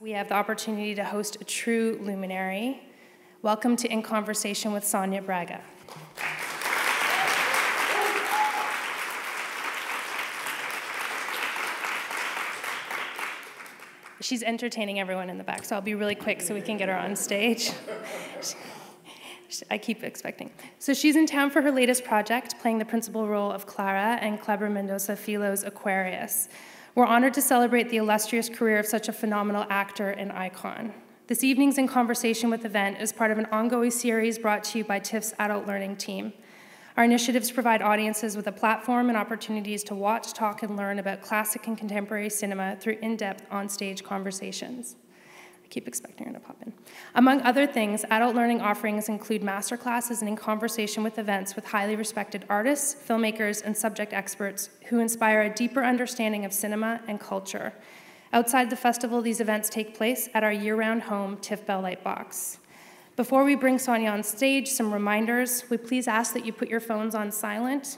We have the opportunity to host a true luminary. Welcome to In Conversation with SONIA Braga. She's entertaining everyone in the back, so I'll be really quick so we can get her on stage. I keep expecting. So she's in town for her latest project, playing the principal role of Clara in Kleber Mendonça Filho's Aquarius. We're honored to celebrate the illustrious career of such a phenomenal actor and icon. This evening's In Conversation with event is part of an ongoing series brought to you by TIFF's Adult Learning team. Our initiatives provide audiences with a platform and opportunities to watch, talk, and learn about classic and contemporary cinema through in-depth on-stage conversations. I keep expecting her to pop in. Among other things, adult learning offerings include masterclasses and In Conversation with events with highly respected artists, filmmakers, and subject experts who inspire a deeper understanding of cinema and culture. Outside the festival, these events take place at our year-round home, TIFF Bell Light Box. Before we bring Sonia on stage, some reminders. We please ask that you put your phones on silent.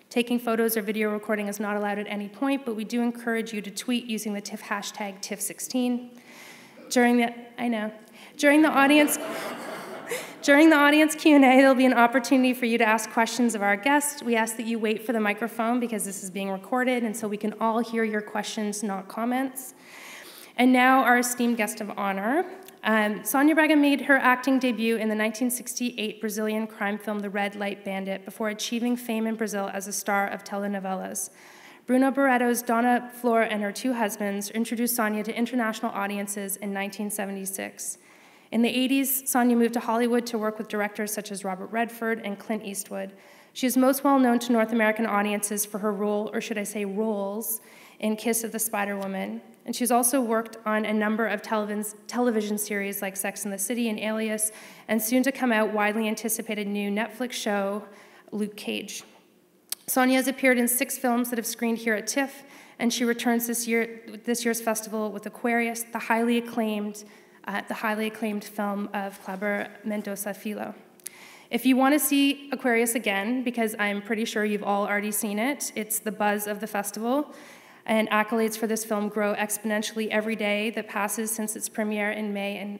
Taking photos or video recording is not allowed at any point, but we do encourage you to tweet using the TIFF hashtag TIFF16. During the audience Q&A, there'll be an opportunity for you to ask questions of our guests. We ask that you wait for the microphone because this is being recorded, and so we can all hear your questions, not comments. And now our esteemed guest of honor. Sonia Braga made her acting debut in the 1968 Brazilian crime film The Red Light Bandit before achieving fame in Brazil as a star of telenovelas. Bruno Barreto's Dona Flor and Her Two Husbands introduced Sonia to international audiences in 1976. In the 80s, Sonia moved to Hollywood to work with directors such as Robert Redford and Clint Eastwood. She is most well known to North American audiences for her role, or should I say roles, in Kiss of the Spider Woman. And she's also worked on a number of television series like Sex and the City and Alias, and soon to come out widely anticipated new Netflix show, Luke Cage. Sonia has appeared in 6 films that have screened here at TIFF, and she returns this year's festival with Aquarius, the highly acclaimed film of Kleber Mendonça Filho. If you want to see Aquarius again, because I'm pretty sure you've all already seen it, it's the buzz of the festival. And accolades for this film grow exponentially every day that passes since its premiere in May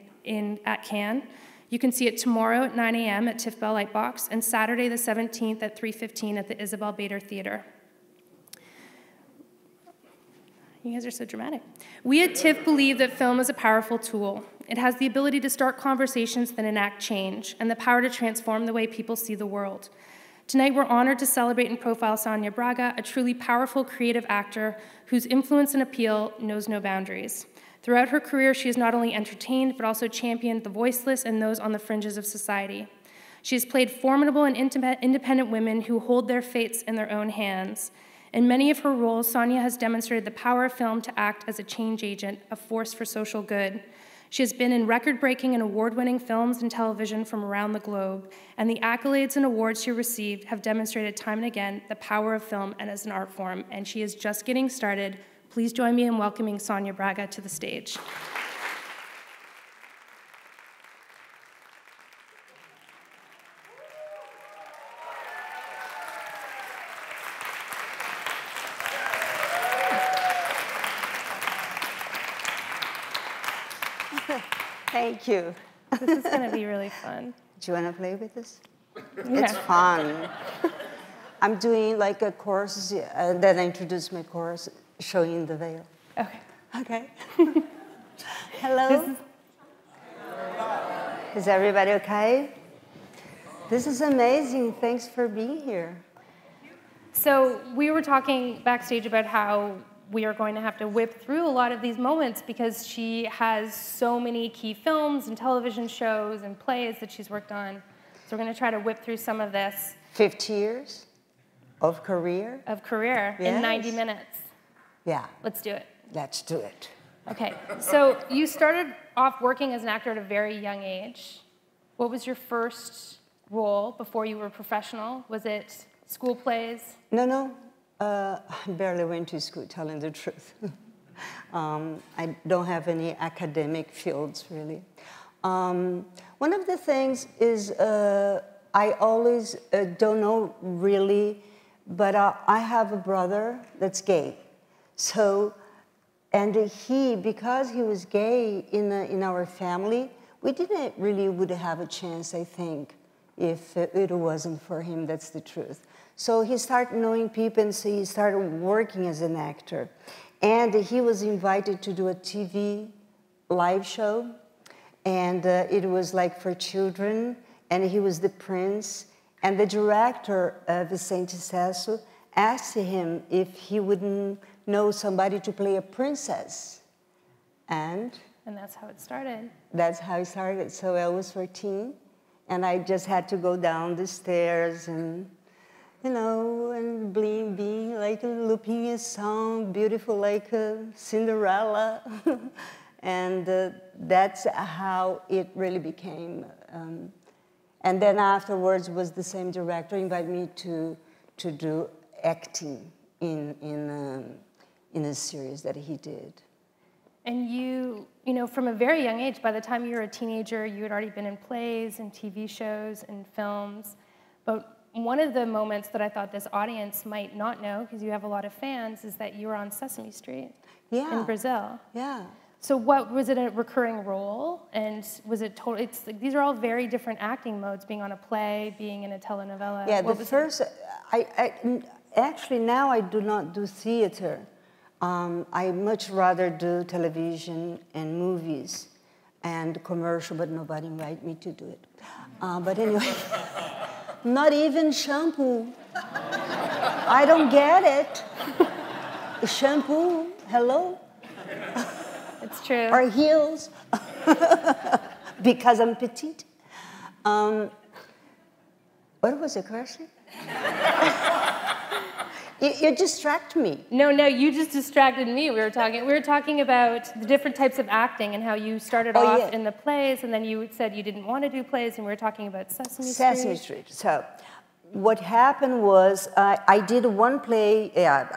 at Cannes. You can see it tomorrow at 9 a.m. at TIFF Bell Light Box and Saturday the 17th at 3:15 at the Isabel Bader Theater. You guys are so dramatic. We at TIFF believe that film is a powerful tool. It has the ability to start conversations that enact change and the power to transform the way people see the world. Tonight, we're honored to celebrate and profile Sonia Braga, a truly powerful creative actor whose influence and appeal knows no boundaries. Throughout her career, she has not only entertained, but also championed the voiceless and those on the fringes of society. She has played formidable and independent women who hold their fates in their own hands. In many of her roles, Sonia has demonstrated the power of film to act as a change agent, a force for social good. She has been in record-breaking and award-winning films and television from around the globe, and the accolades and awards she received have demonstrated time and again the power of film and as an art form, and she is just getting started. Please join me in welcoming Sonia Braga to the stage. Thank you. This is going to be really fun. Do you want to play with this? Yeah. It's fun. I'm doing like a course, and then I introduce my course, showing the veil. Okay. Okay. Hello. Is everybody okay? This is amazing. Thanks for being here. So we were talking backstage about how we are going to have to whip through a lot of these moments because she has so many key films and television shows and plays that she's worked on. So we're going to try to whip through some of this. 50 years of career? Of career in 90 minutes. Yeah. Let's do it. Let's do it. Okay. So you started off working as an actor at a very young age. What was your first role before you were professional? Was it school plays? No. I barely went to school, telling the truth. I don't have any academic fields, really. One of the things is I always don't know really, but I have a brother that's gay. So And he, because he was gay in our family, we didn't really would have a chance, I think, if it wasn't for him. That's the truth. So he started knowing people, and so he started working as an actor. And he was invited to do a TV live show, and it was like for children, and he was the prince. And the director, Vicente Cesso, asked him if he wouldn't know somebody to play a princess. And that's how it started. That's how it started. So I was 14, and I just had to go down the stairs and, you know, and being like a Lupinha song, beautiful like a Cinderella. And that's how it really became. And then afterwards was the same director invited me to do acting in a series that he did. And you know, from a very young age, by the time you were a teenager, you had already been in plays and TV shows and films. But one of the moments that I thought this audience might not know, because you have a lot of fans, is that you were on Sesame Street in Brazil. Yeah. So what, was it a recurring role? And was it totally, it's like, these are all very different acting modes, being on a play, being in a telenovela. Yeah, the first, actually now I do not do theater. I much rather do television and movies and commercial, but nobody invited me to do it. But anyway, not even shampoo. I don't get it. Shampoo, hello? It's true. Or heels, because I'm petite. What was the question? You distract me. No, you just distracted me. We were talking about the different types of acting and how you started off in the plays, and then you said you didn't want to do plays, and we were talking about Sesame Street. Sesame Street. So what happened was I did one play. Yeah,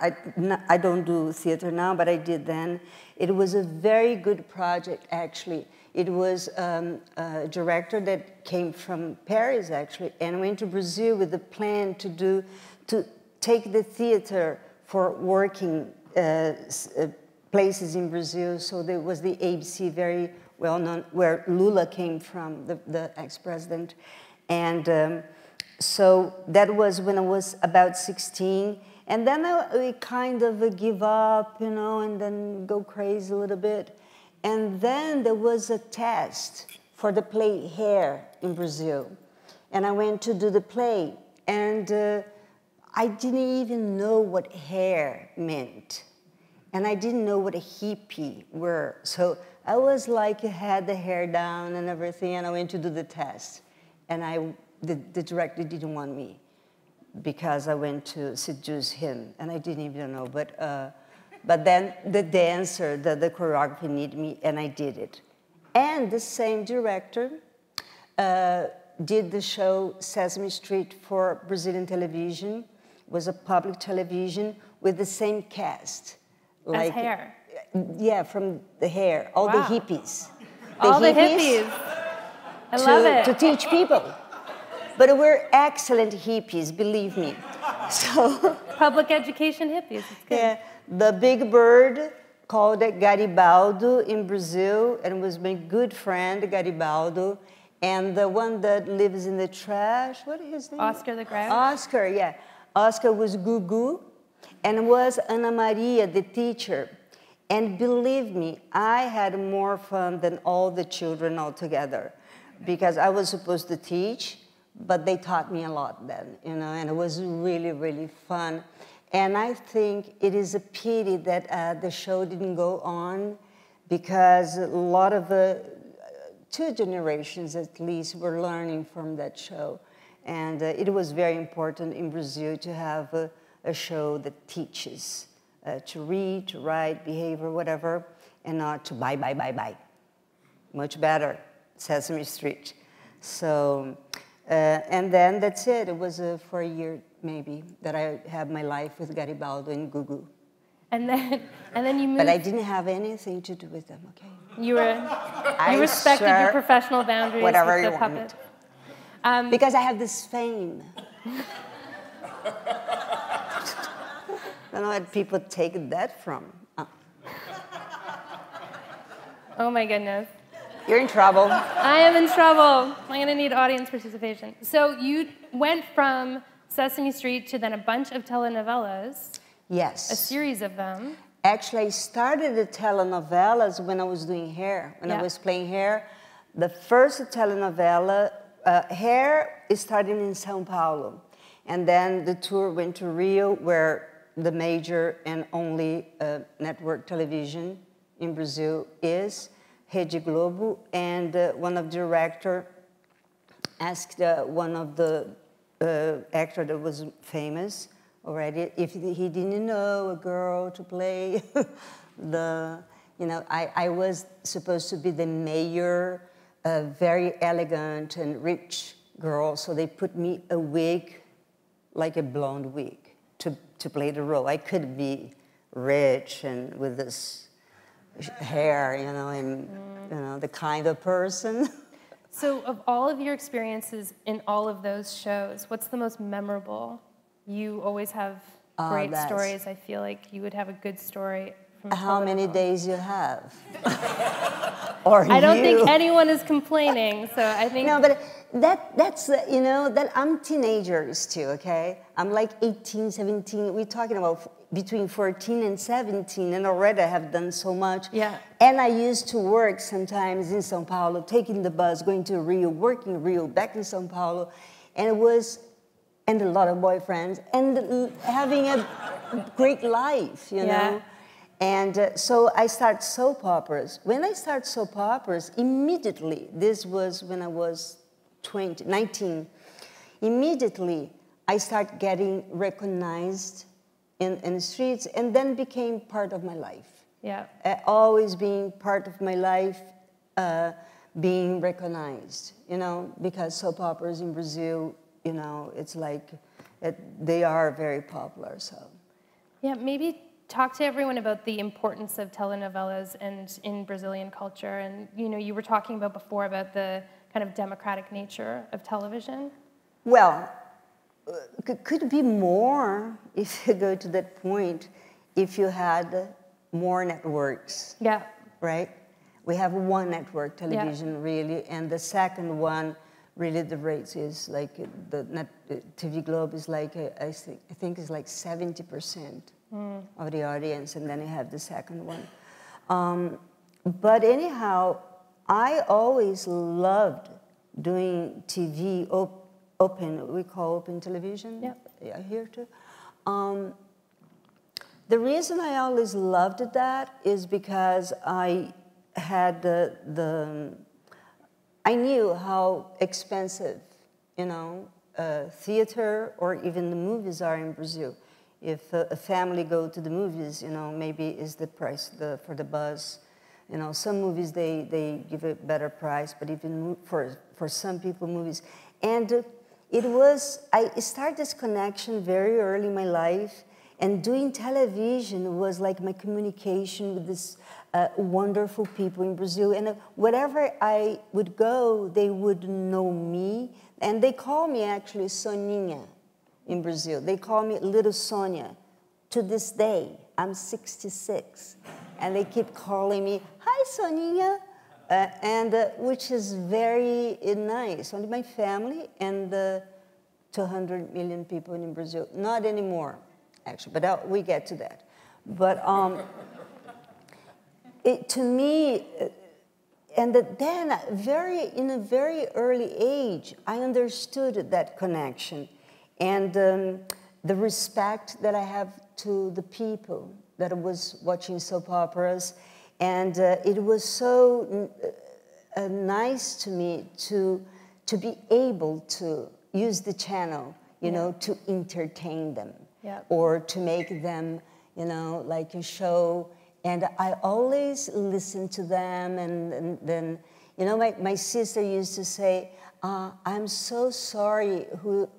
I don't do theater now, but I did then. It was a very good project, actually. It was a director that came from Paris, actually, and went to Brazil with the plan to take the theater for working places in Brazil. So there was the ABC, very well known, where Lula came from, the ex-president. And so that was when I was about 16. And then I kind of give up, you know, and then go crazy a little bit. And then there was a test for the play Hair in Brazil. And I went to do the play. And I didn't even know what hair meant. And I didn't know what a hippie were. So I was like, had the hair down and everything, and I went to do the test. And the director didn't want me because I went to seduce him, and I didn't even know. But then the dancer, the choreographer needed me, and I did it. And the same director did the show Sesame Street for Brazilian television. Was a public television with the same cast. Like Hair? Yeah, from the Hair, all the hippies. All the hippies. I love it. To teach people. But we're excellent hippies, believe me. So public education hippies, it's good. Yeah, the big bird called Garibaldo in Brazil, and was my good friend, Garibaldo. And the one that lives in the trash, what is his name? Oscar the Grouch. Oscar, yeah. Oscar was Gugu, and was Ana Maria, the teacher. And believe me, I had more fun than all the children altogether, because I was supposed to teach, but they taught me a lot then, you know, and it was really, really fun. And I think it is a pity that the show didn't go on, because a lot of two generations at least were learning from that show. And it was very important in Brazil to have a show that teaches to read, to write, behavior, whatever, and not to buy. Much better, Sesame Street. So, and then that's it. It was for a year, maybe, that I had my life with Garibaldo and Gugu. And then you moved. But I didn't have anything to do with them, okay? You respected your professional boundaries whatever with the you puppet. Because I have this fame. I don't know where people take that from. Oh my goodness. You're in trouble. I am in trouble. I'm going to need audience participation. So you went from Sesame Street to then a bunch of telenovelas. Yes. A series of them. Actually, I started the telenovelas when I was doing hair, when I was playing hair. The first telenovela, Hair, started in São Paulo. And then the tour went to Rio, where the major and only network television in Brazil is, Rede Globo. And one of the directors asked one of the actor that was famous already if he didn't know a girl to play I was supposed to be the mayor, very elegant and rich girl, so they put me a wig, like a blonde wig, to play the role. I could be rich and with this hair, and the kind of person. So of all of your experiences in all of those shows, what's the most memorable? You always have great stories. I feel like you would have a good story from how many days you have. Or I don't think anyone is complaining, so I think... No, but that's that I'm teenagers too, okay? I'm like 18, 17. We're talking about between 14 and 17, and already I have done so much. Yeah. And I used to work sometimes in São Paulo, taking the bus, going to Rio, working Rio, back in São Paulo, and it was, and a lot of boyfriends, and having a great life, you know? And so I started soap operas. When I started soap operas, immediately, this was when I was 19, immediately I started getting recognized in the streets, and then became part of my life. Yeah. Always being part of my life, being recognized, because soap operas in Brazil, it's like, they are very popular, so. Yeah, maybe talk to everyone about the importance of telenovelas and in Brazilian culture. And, you were talking about before about the kind of democratic nature of television. Well, could be more, if you go to that point, if you had more networks. Yeah. Right? We have one network television, really, and the second one, really the rates is like, TV Globe is like, I think it's like 70% of the audience, and then you have the second one. But anyhow, I always loved doing TV, open, we call open television. Yeah, here too. The reason I always loved that is because I had I knew how expensive, theater or even the movies are in Brazil. If a family go to the movies, maybe is the price for the bus. Some movies they give a better price, but even for some people, movies. And I started this connection very early in my life, and doing television was like my communication with this wonderful people in Brazil. And wherever I would go, they would know me, and they call me actually Soninha in Brazil. They call me Little Sonia. To this day, I'm 66, and they keep calling me, "Hi, Soninha," which is very nice. Only my family and 200 million people in Brazil. Not anymore, actually, but we get to that. But to me, and then in a very early age, I understood that connection and the respect that I have to the people that I was watching soap operas. And it was so nice to me to be able to use the channel, to entertain them, or to make them, like a show. And I always listened to them, and then, my sister used to say, "I'm so sorry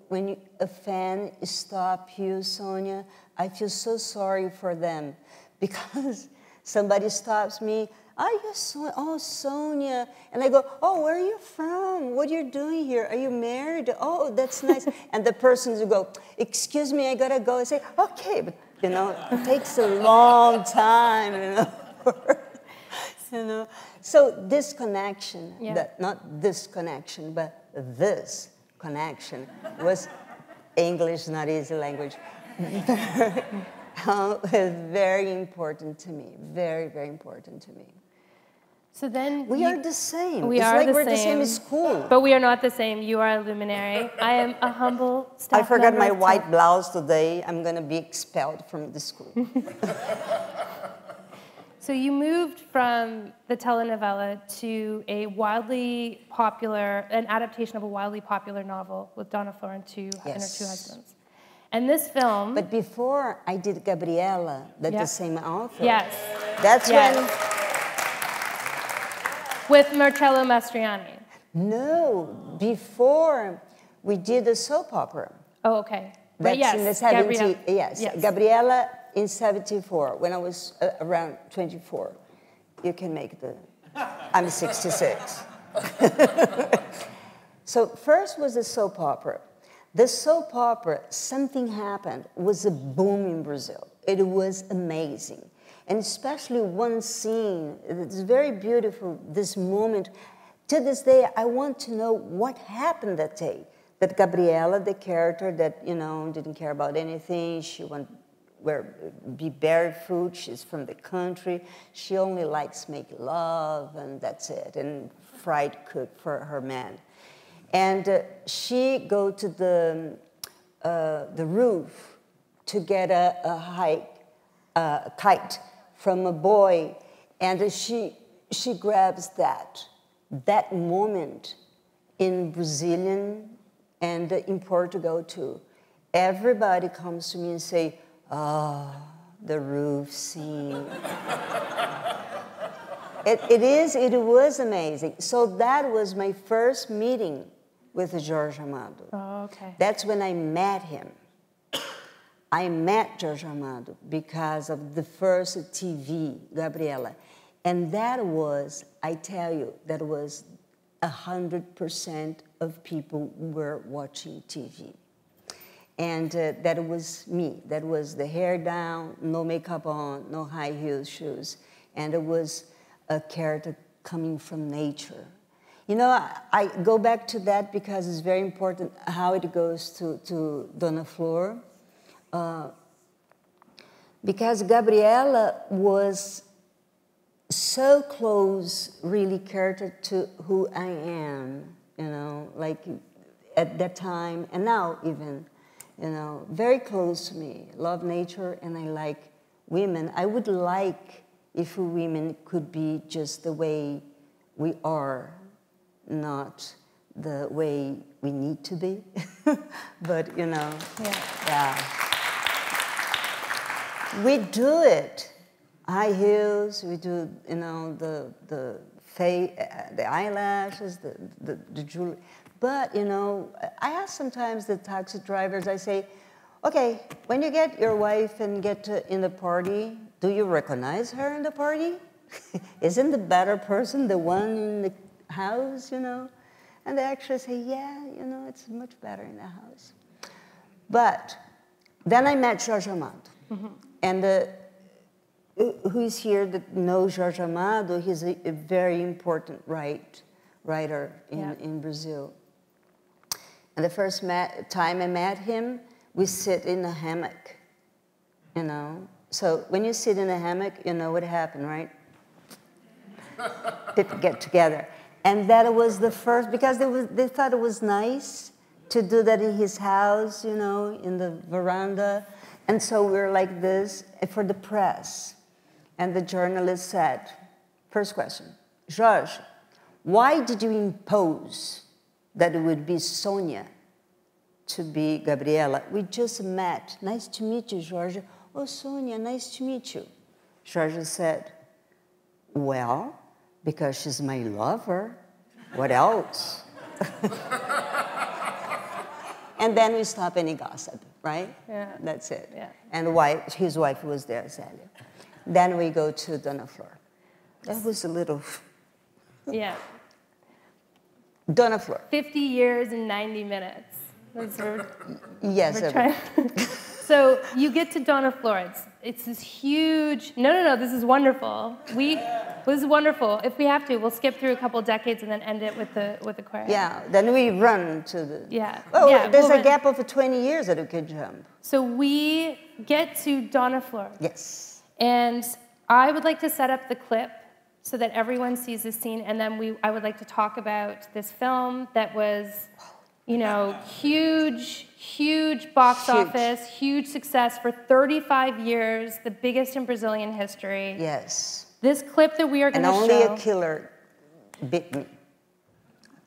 when a fan stop you, Sonia. I feel so sorry for them, because somebody stops me. Oh, Sonia." And I go, "Oh, where are you from? What are you doing here? Are you married? Oh, that's nice." And the person will go, "Excuse me, I gotta go." I say, "Okay," but it takes a long time, So this connection, Yeah. not this connection, but this connection was English, not easy language. Was very important to me, very, very important to me. So then we are the same. We it's are like the we're same, the same in school. but we are not the same. You are a luminary. I am a humble staff I forgot member my of white TIFF. blouse today. I'm going to be expelled from the school. So you moved from the telenovela to a wildly popular, an adaptation of a wildly popular novel with Donna Floor and her two husbands. And this film... But before I did Gabriela, that's the same author. Yes. That's when... With Marcello Mastroianni. No, before we did a soap opera. Oh, okay. That's yes, in the 70s. Gabriela. Yes, Gabriela in 74, when I was around 24. You can make the... I'm 66. So first was the soap opera. The soap opera, something happened, was a boom in Brazil. It was amazing. And especially one scene, it's very beautiful, this moment. To this day, I want to know what happened that day. That Gabriela, the character that, you know, didn't care about anything, she wanted be barefoot, she's from the country, she only likes making love, and that's it, and fried cook for her man. And she go to the roof to get a kite from a boy, and she grabs that moment in Brazilian and in Portugal too. Everybody comes to me and say, "Oh, the roof scene." It was amazing. So that was my first meeting with Jorge Amado. Oh, okay. That's when I met him. I met Jorge Amado because of the first TV, Gabriela. And that was, I tell you, that was 100% of people were watching TV. And that was me. That was the hair down, no makeup on, no high heel shoes. And it was a character coming from nature. You know, I go back to that because it's very important how it goes to Donna Floor. Because Gabriela was so close, really, character to who I am, you know, like at that time, and now even, you know, very close to me. Love nature, and I like women. I would like if women could be just the way we are, not the way we need to be. But, you know, yeah. We do it. High heels, we do, you know, the eyelashes, the jewelry. But, you know, I ask sometimes the taxi drivers, I say, okay, when you get your wife and get in the party, do you recognize her in the party? Isn't the better person the one in the house, you know? And they actually say, yeah, you know, it's much better in the house. But then I met Jorge Amado. Mm-hmm. And who is here that knows Jorge Amado? He's a very important writer in Brazil. And the first time I met him, we sit in a hammock, you know. So when you sit in a hammock, you know what happened, right? People get together. And that was the first, because they thought it was nice to do that in his house, you know, in the veranda. And so we were like this for the press. And the journalist said, first question, Jorge, why did you impose that it would be Sonia to be Gabriela? We just met. Nice to meet you, Jorge. Oh, Sonia, nice to meet you. Jorge said, well, because she's my lover. What else? And then we stop any gossip, right? Yeah. That's it. Yeah. And his wife was there, Célia. Then we go to Donna Floor. That was a little... Yeah. Donna Floor. 50 years and 90 minutes. That's yes. we're trying. So you get to Donna Florence. It's this huge, no, this is wonderful. This is wonderful. If we have to, we'll skip through a couple decades and then end it with Aquarius. Yeah, then we run to the... Yeah. Oh, yeah, there's a gap of 20 years that we could jump. So we get to Donna Florence. Yes. And I would like to set up the clip so that everyone sees this scene, and then I would like to talk about this film that was, you know, huge box office, huge success for 35 years, the biggest in Brazilian history. Yes. This clip that we are going to show... And only a killer bit me.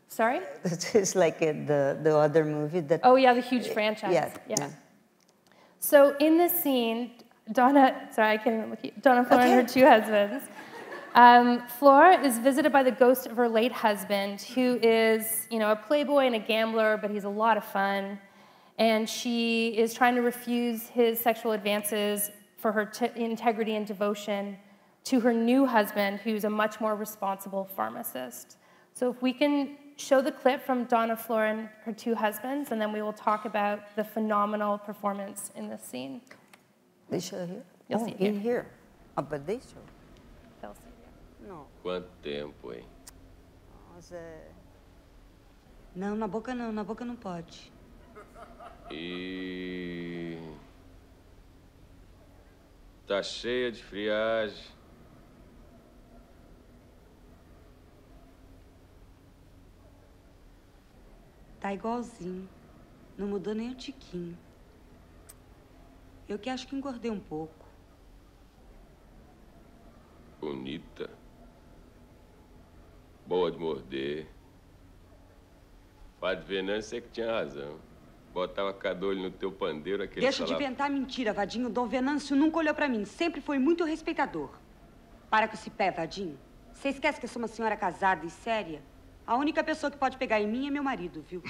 Sorry? It's like the other movie that... Oh, yeah, the huge franchise. Yeah. So in this scene, Donna Flora and her two husbands. Flora is visited by the ghost of her late husband, who is, you know, a playboy and a gambler, but he's a lot of fun. And she is trying to refuse his sexual advances for her integrity and devotion to her new husband, who's a much more responsible pharmacist. So if we can show the clip from Donna Flora and her two husbands, and then we will talk about the phenomenal performance in this scene. They show here? You'll see it in here. Oh, but they show. They'll see it. No. Quanto tempo, hein? Nossa. Não, na boca não pode. E... Tá cheia de friagem. Tá igualzinho. Não mudou nem um tiquinho. Eu que acho que engordei um pouco. Bonita. Boa de morder. Padre Venâncio é que tinha razão. Botava cada olho no teu pandeiro, aquele Deixa de inventar mentira, Vadinho. Dom Venâncio nunca olhou pra mim. Sempre foi muito respeitador. Para com esse pé, Vadinho. Você esquece que eu sou uma senhora casada e séria? A única pessoa que pode pegar em mim é meu marido, viu?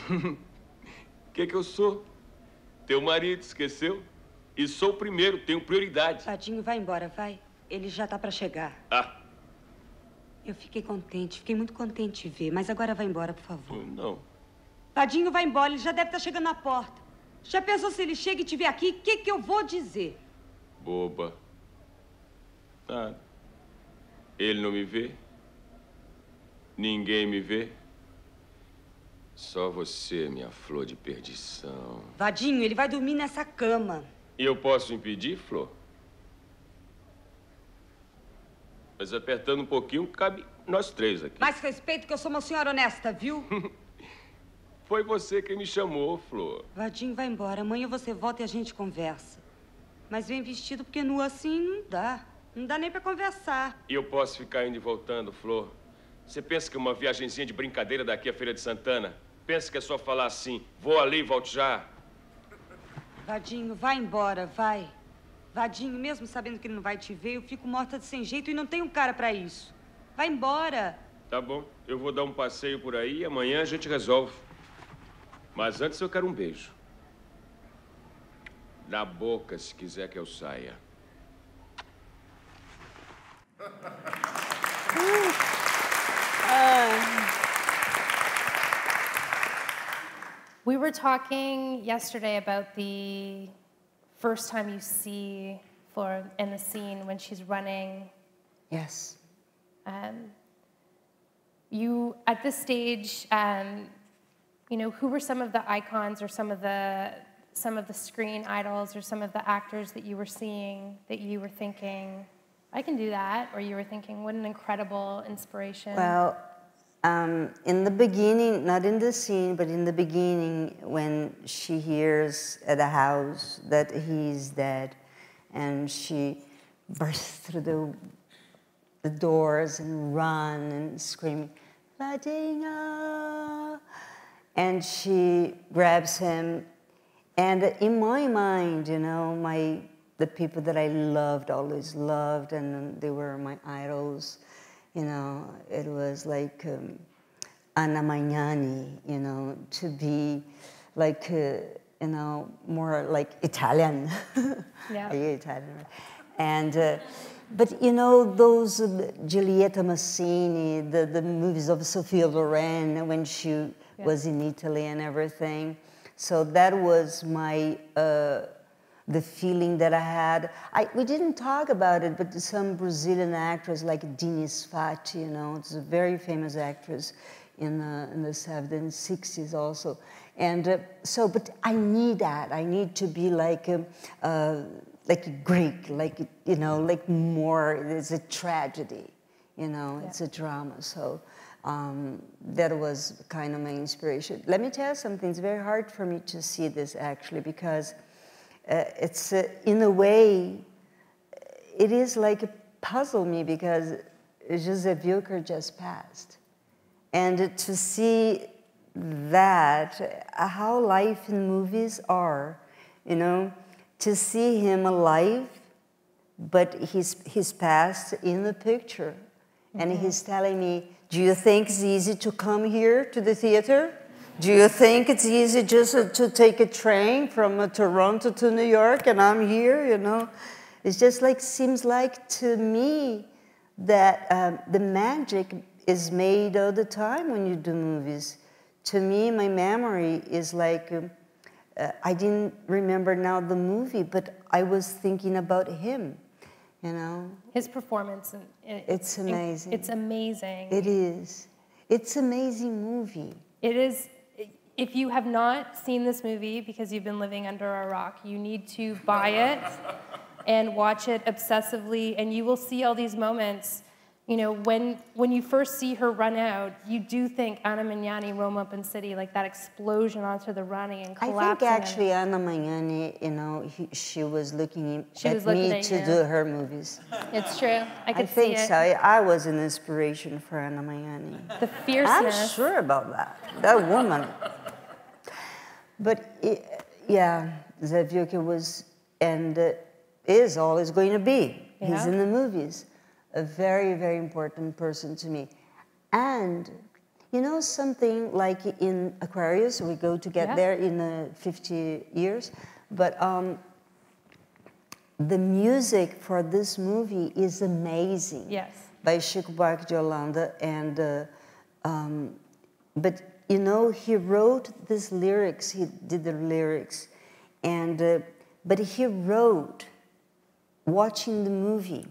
Que eu sou? Teu marido, esqueceu? E sou o primeiro, tenho prioridade. Vadinho, vai embora, vai. Ele já tá pra chegar. Ah. Eu fiquei contente, fiquei muito contente de ver. Mas agora vai embora, por favor. Não. Vadinho, vai embora, ele já deve estar chegando na porta. Já pensou se ele chega e te ver aqui? O que eu vou dizer? Boba. Nada. Ele não me vê. Ninguém me vê. Só você, minha flor de perdição. Vadinho, ele vai dormir nessa cama. E eu posso impedir, Flor? Mas apertando um pouquinho, cabe nós três aqui. Mais respeito que eu sou uma senhora honesta, viu? Foi você quem me chamou, Flor. Vadinho, vai embora. Amanhã você volta e a gente conversa. Mas vem vestido porque nu assim não dá. Não dá nem pra conversar. E eu posso ficar indo e voltando, Flor? Você pensa que uma viagenzinha de brincadeira daqui à Feira de Santana? Pensa que é só falar assim, vou ali e volto já? Vadinho, vai embora, vai. Vadinho, mesmo sabendo que ele não vai te ver, eu fico morta de sem jeito e não tenho cara pra isso. Vai embora. Tá bom, eu vou dar um passeio por aí e amanhã a gente resolve. Mas antes eu quero um beijo. Na boca, se quiser que eu saia. We were talking yesterday about the first time you see Flora in the scene when she's running. Yes. You, at this stage, you know, who were some of the icons or some of the screen idols or some of the actors that you were seeing that you were thinking, I can do that, or you were thinking, what an incredible inspiration? Well, in the beginning, not in the scene, but in the beginning, when she hears at the house that he's dead, and she bursts through the doors and run and screaming, Ladinha! And she grabs him, and in my mind, you know, the people that I loved, always loved, and they were my idols. You know, it was like Anna Magnani, you know, to be like, you know, more like Italian. Yeah. Are you Italian? And, but you know, those Giulietta Massini, the movies of Sophia Loren when she was in Italy and everything. So that was my the feeling that I had. We didn't talk about it, but some Brazilian actress like Diniz Fati, you know, it's a very famous actress in the 70s and 60s also. And but I need that. I need to be like a Greek, like, you know, like more, it's a tragedy, you know, it's a drama. So that was kind of my inspiration. Let me tell you something, it's very hard for me to see this actually, because it's, in a way, it is like a puzzle me, because Joseph Wilker just passed. And to see that, how life in movies are, you know, to see him alive, but he's passed in the picture. And he's telling me, do you think it's easy to come here to the theater? Do you think it's easy just to take a train from Toronto to New York and I'm here, you know? It's just like, seems like to me that the magic is made all the time when you do movies. To me, my memory is like, I didn't remember now the movie, but I was thinking about him, you know? His performance. It's amazing. It's amazing. It is. It's an amazing movie. It is. If you have not seen this movie because you've been living under a rock, you need to buy it and watch it obsessively, and you will see all these moments. You know, when you first see her run out, you do think Anna Magnani, Roma Open City, like that explosion onto the running and collapsing. I think actually Anna Magnani, you know, she was looking at me to do her movies. It's true. I could think see it. so. I was an inspiration for Anna Magnani. The fierceness. I'm sure about that. That woman. But yeah, Zev Wilker was and is always going to be. Yeah. He's in the movies. A very, very important person to me. And, you know, something like in Aquarius, we go to get there in 50 years, but the music for this movie is amazing. Yes. By Chico Buarque de Holanda, and, but, you know, he wrote these lyrics, he did the lyrics, and, but he wrote watching the movie.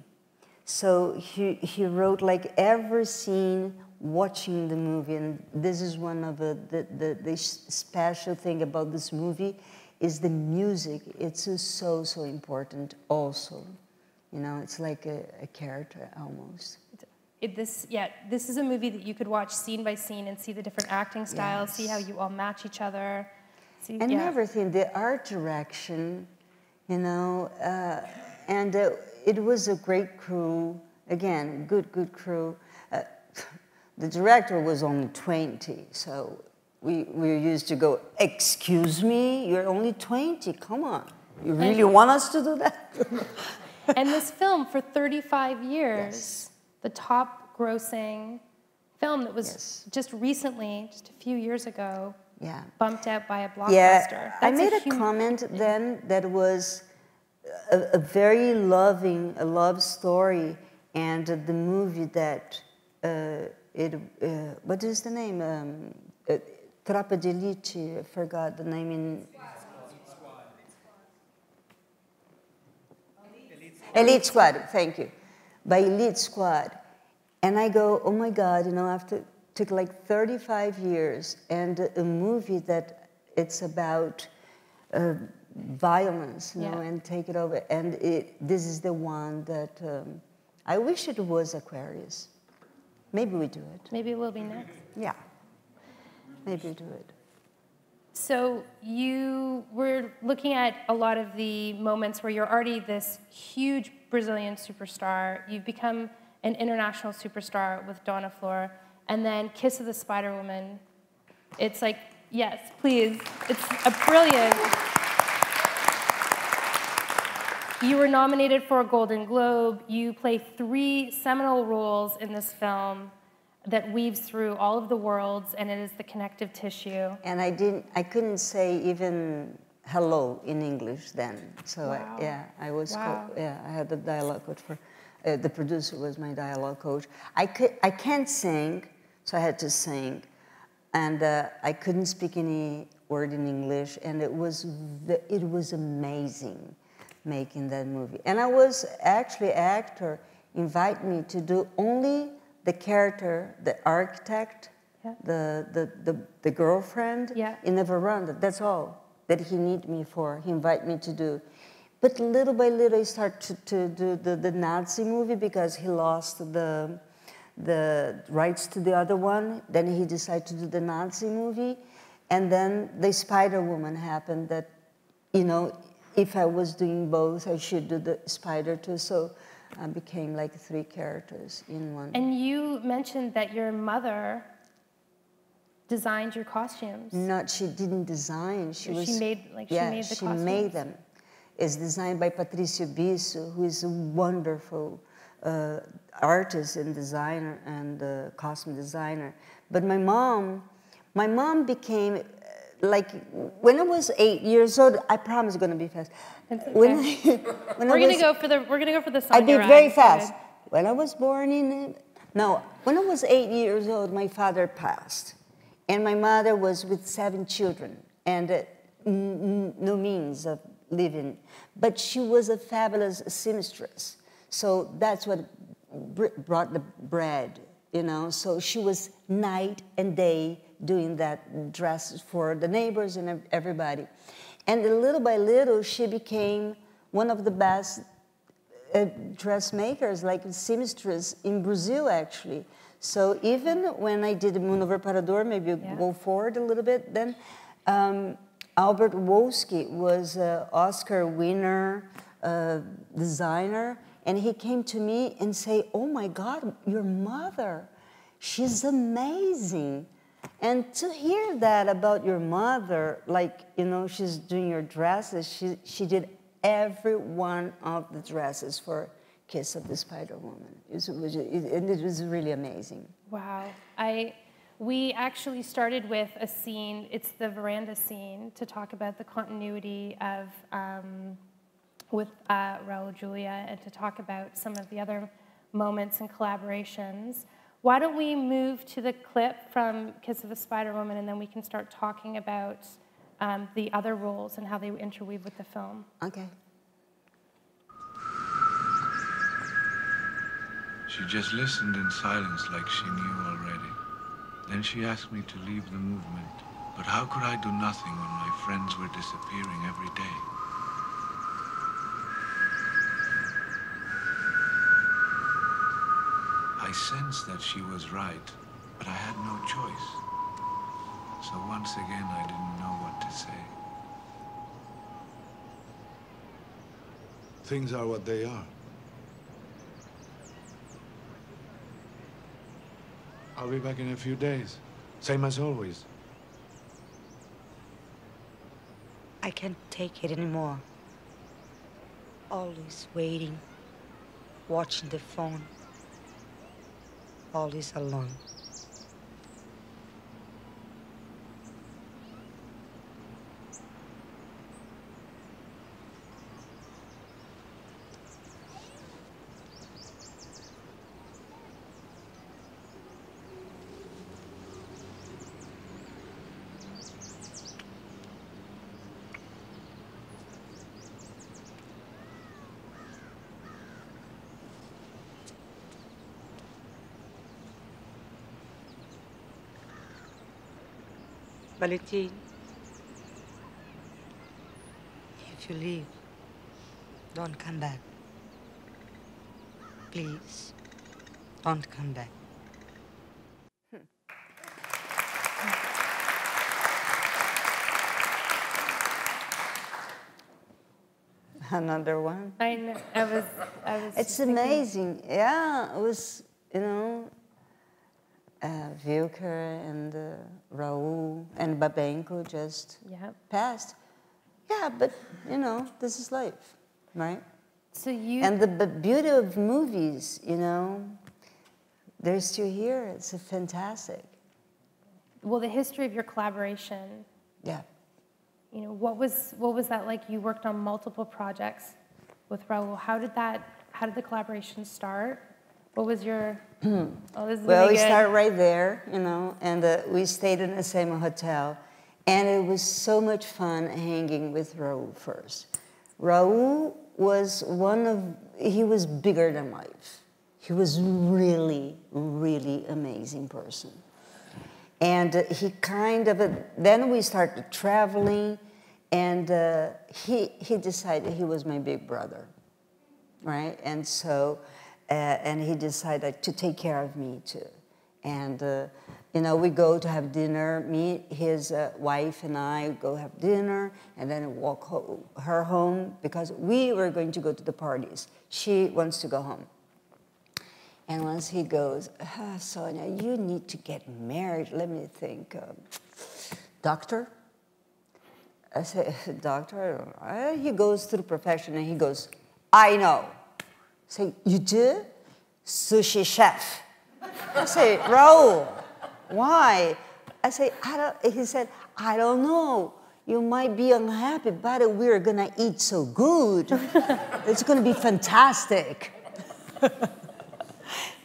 So he wrote like every scene watching the movie, and this is one of the special thing about this movie is the music. It's so important also. You know, it's like a character almost. This is a movie that you could watch scene by scene and see the different acting styles, see how you all match each other. And everything, the art direction, you know, and it was a great crew, again, good crew. The director was only 20, so we were used to go, excuse me, you're only 20, come on. You really want us to do that? And this film, for 35 years, the top grossing film that was just recently, just a few years ago, bumped out by a blockbuster. Yeah, I made a comment then that was a very loving, a love story, and the movie that, what is the name? Tropa de Elite, I forgot the name in... Elite Squad, thank you. By Elite Squad. And I go, oh my God, you know, after, took like 35 years, and a movie that it's about violence, you know, and take it over. And this is the one that I wish it was Aquarius. Maybe we do it. Maybe it will be next. Yeah, maybe we do it. So you were looking at a lot of the moments where you're already this huge Brazilian superstar. You've become an international superstar with Dona Flor, and then Kiss of the Spider Woman. It's like, yes, please. It's a brilliant. You were nominated for a Golden Globe. You play 3 seminal roles in this film that weaves through all of the worlds, and it is the connective tissue. And I couldn't say even hello in English then. So I was, I had the dialogue coach for, the producer was my dialogue coach. I can't sing, so I had to sing. And I couldn't speak any word in English, and it was amazing. making that movie. And I was actually, actor invited me to do only the character, the architect, yeah. the girlfriend yeah. in the veranda. That's all that he needed me for. He invited me to do. But little by little, I started to do the Nazi movie because he lost the rights to the other one. Then he decided to do the Nazi movie. And then the Spider-Woman happened that, you know, if I was doing both, I should do the spider too. So I became like 3 characters in one. And you mentioned that your mother designed your costumes. Not, she didn't design. She made the costumes. She made them. It's designed by Patricio Bisso, who is a wonderful artist and designer and costume designer. But my mom became, like, when I was 8 years old, I promise it's going to be fast. It's okay. We're going to go for the I Sonia be very ride. fast. When I was born when I was 8 years old, my father passed. And my mother was with 7 children and no means of living. But she was a fabulous seamstress. So that's what brought the bread, you know. So she was night and day doing that dresses for the neighbors and everybody. And little by little, she became one of the best dressmakers, like seamstress in Brazil, actually. So even when I did Mundo Reparador, maybe go forward a little bit, then Albert Wolski was an Oscar winner designer, and he came to me and say, "Oh my God, your mother, she's amazing." And to hear that about your mother, like, you know, she's doing your dresses, she did every one of the dresses for Kiss of the Spider-Woman. It was really amazing. Wow. We actually started with a scene, it's the veranda scene, to talk about the continuity of, with Raul Julia, and to talk about some of the other moments and collaborations. Why don't we move to the clip from Kiss of a Spider-Woman, and then we can start talking about the other roles and how they interweave with the film. Okay. She just listened in silence like she knew already. Then she asked me to leave the movement. But how could I do nothing when my friends were disappearing every day? I sensed that she was right, but I had no choice. So once again, I didn't know what to say. Things are what they are. I'll be back in a few days, same as always. I can't take it anymore. Always waiting, watching the phone. Always alone. Valentin, if you leave, don't come back. Please, don't come back. Another one. I know. I was It's thinking. amazing. Yeah, it was, you know, Wilker and Raul and Babenco just passed. Yeah, but, you know, this is life, right? So you... And the beauty of movies, you know, they're still here. It's fantastic. Well, the history of your collaboration. Yeah. You know, what was that like? You worked on multiple projects with Raul. How did the collaboration start? What was your... Oh, this is well, we started right there, you know, and we stayed in the same hotel. And it was so much fun hanging with Raul first. Raul was he was bigger than life. He was really, really amazing person. And he kind of, then we started traveling, and he decided he was my big brother, right? And so, and he decided to take care of me too. And, you know, we go to have dinner, his wife and I go have dinner, and then walk her home, because we were going to go to the parties. She wants to go home. And once he goes, Sonia, you need to get married. Let me think. Doctor? I say, doctor? He goes through profession, and he goes, I know. I say, you do? Sushi chef. I say, Raul, why? I say, he said, I don't know. You might be unhappy, but we're going to eat so good. It's going to be fantastic.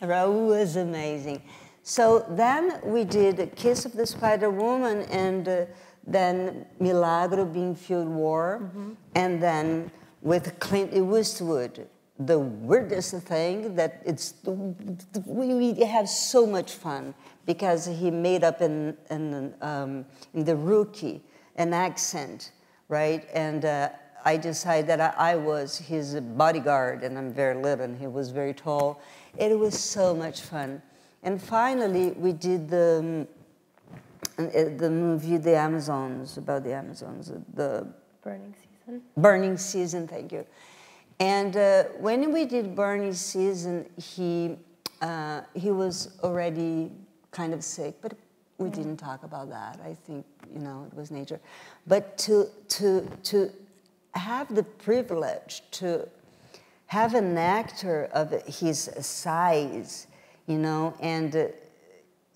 Raul was amazing. So then we did Kiss of the Spider Woman, and then Milagro being Field War, and then with Clint Eastwood, the weirdest thing that we have so much fun, because he made up in the Rookie an accent, right? And I decided that I was his bodyguard, and I'm very little, and he was very tall. It was so much fun. And finally, we did the movie The Amazons, about the Amazons, the Burning Season. Burning Season, thank you. And when we did Burning Season, he was already kind of sick, but we didn't talk about that. I think, you know, it was nature. But to have the privilege to have an actor of his size, you know, and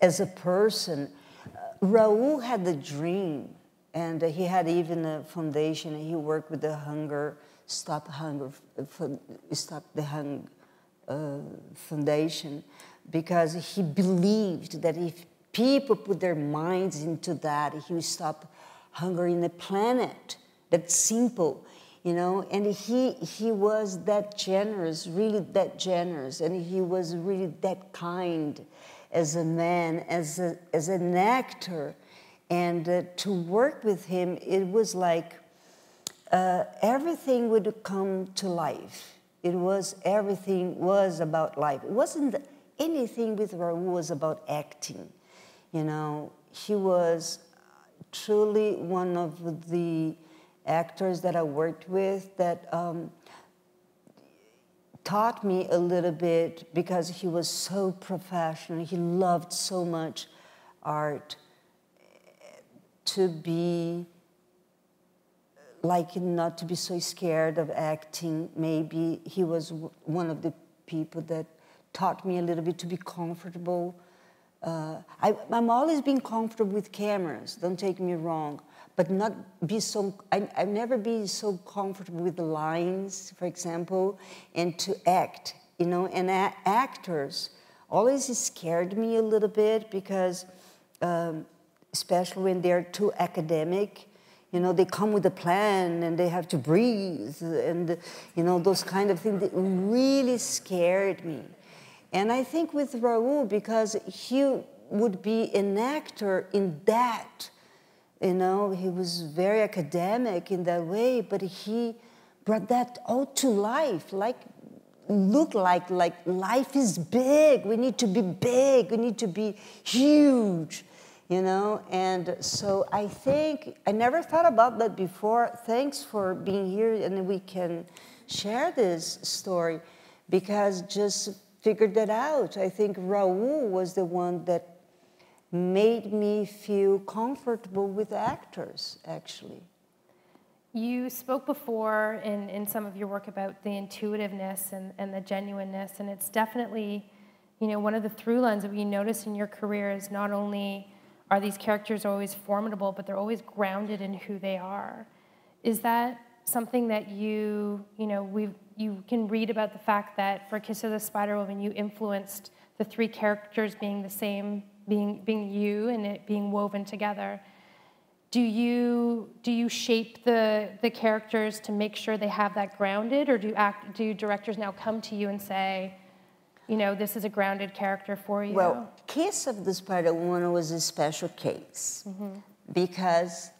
as a person, Raul had the dream, and he had even a foundation, and he worked with the Stop the Hunger Foundation, because he believed that if people put their minds into that, he would stop hunger in the planet. That's simple. You know, and he was that generous, really that generous, and he was really that kind as a man, as an actor, and to work with him, it was like everything would come to life. Everything was about life. It wasn't anything with Raul was about acting. You know, he was truly one of the actors that I worked with that taught me a little bit, because he was so professional. He loved so much art, to be like not to be so scared of acting. Maybe he was one of the people that taught me a little bit to be comfortable. I'm always been comfortable with cameras, don't take me wrong, but not be so, I've never been so comfortable with the lines, for example, and to act, you know, and actors always scared me a little bit, because especially when they're too academic, you know, they come with a plan and they have to breathe, and, you know, those kind of things that really scared me. And I think with Raul, because he would be an actor in that, you know, he was very academic in that way, but he brought that all to life, like life is big, we need to be big, we need to be huge, you know? And so I think, I never thought about that before. Thanks for being here, and we can share this story, because just figured that out. I think Raul was the one that made me feel comfortable with actors, actually. You spoke before in some of your work about the intuitiveness and the genuineness, and it's definitely, you know, one of the through lines that we notice in your career is not only are these characters always formidable, but they're always grounded in who they are. Is that something that you can read about the fact that for Kiss of the Spider Woman, you influenced the three characters being the same, being you, and it being woven together? do you shape the characters to make sure they have that grounded, or do directors now come to you and say, you know, this is a grounded character for you? Well, Kiss of the Spider-Woman was a special case because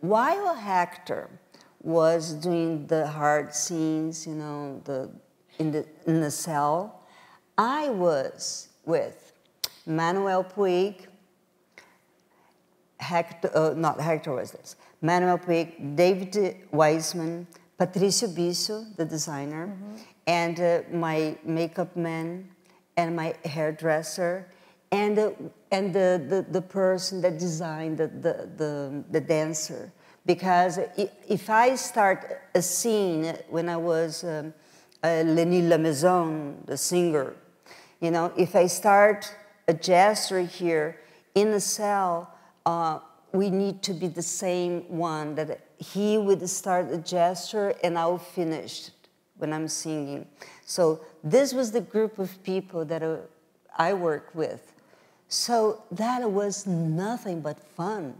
while Hector was doing the hard scenes, you know, in the cell, I was with Manuel Puig, not Hector was this, Manuel Puig, David Weissman, Patricio Bisso, the designer, and my makeup man, and my hairdresser, and the person that designed the dancer. Because if I start a scene when I was Lenny Lamaison, the singer, you know, if I start a gesture here in the cell, we need to be the same one, that he would start a gesture and I'll finish when I'm singing. So this was the group of people that I work with. So that was nothing but fun,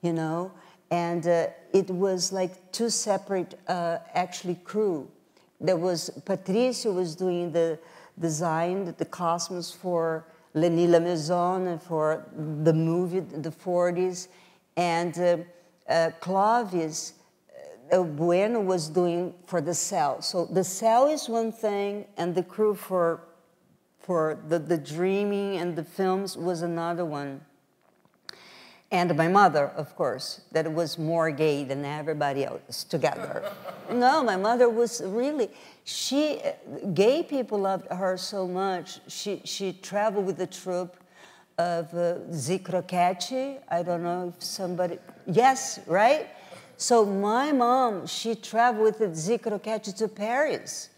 you know? And it was like two separate, actually, crew. There was, Patricio was doing the design, the costumes for Lenny Lamaison and for the movie, the 40s. And Clovis Bueno was doing for the cell. So the cell is one thing, and the crew for the dreaming and the films was another one. And my mother, of course, that was more gay than everybody else together. No, my mother was really, gay people loved her so much. She traveled with the troupe of Zicroquete. I don't know if somebody, yes, right? So my mom, she traveled with the Zicroquete to Paris.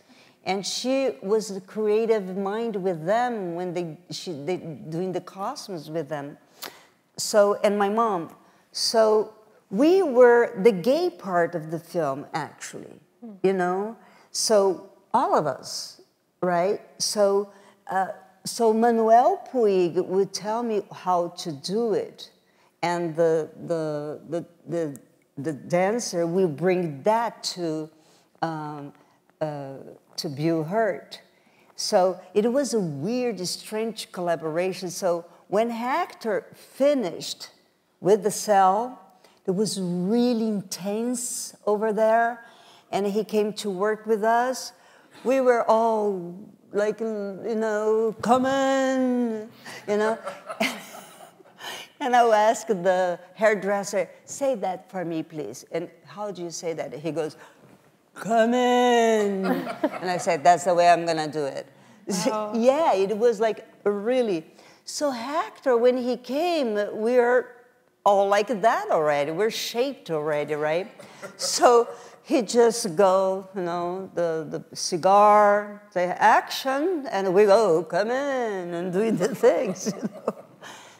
And she was the creative mind with them when they doing the costumes with them. So, and my mom. So we were the gay part of the film, actually, you know? So all of us, right? So, so Manuel Puig would tell me how to do it. And the dancer will bring that to Bill Hurt. So it was a weird, strange collaboration. So when Hector finished with the cell, it was really intense over there, and he came to work with us. We were all like, you know, come on, you know. And I asked the hairdresser, say that for me, please. And how do you say that? He goes, come in. And I said, that's the way I'm gonna do it. Oh. Yeah, it was like really. So Hector, when he came, we're all like that already. We're shaped already, right? So he just go, you know, the cigar, say action, and we go, come in, and doing the things, you know.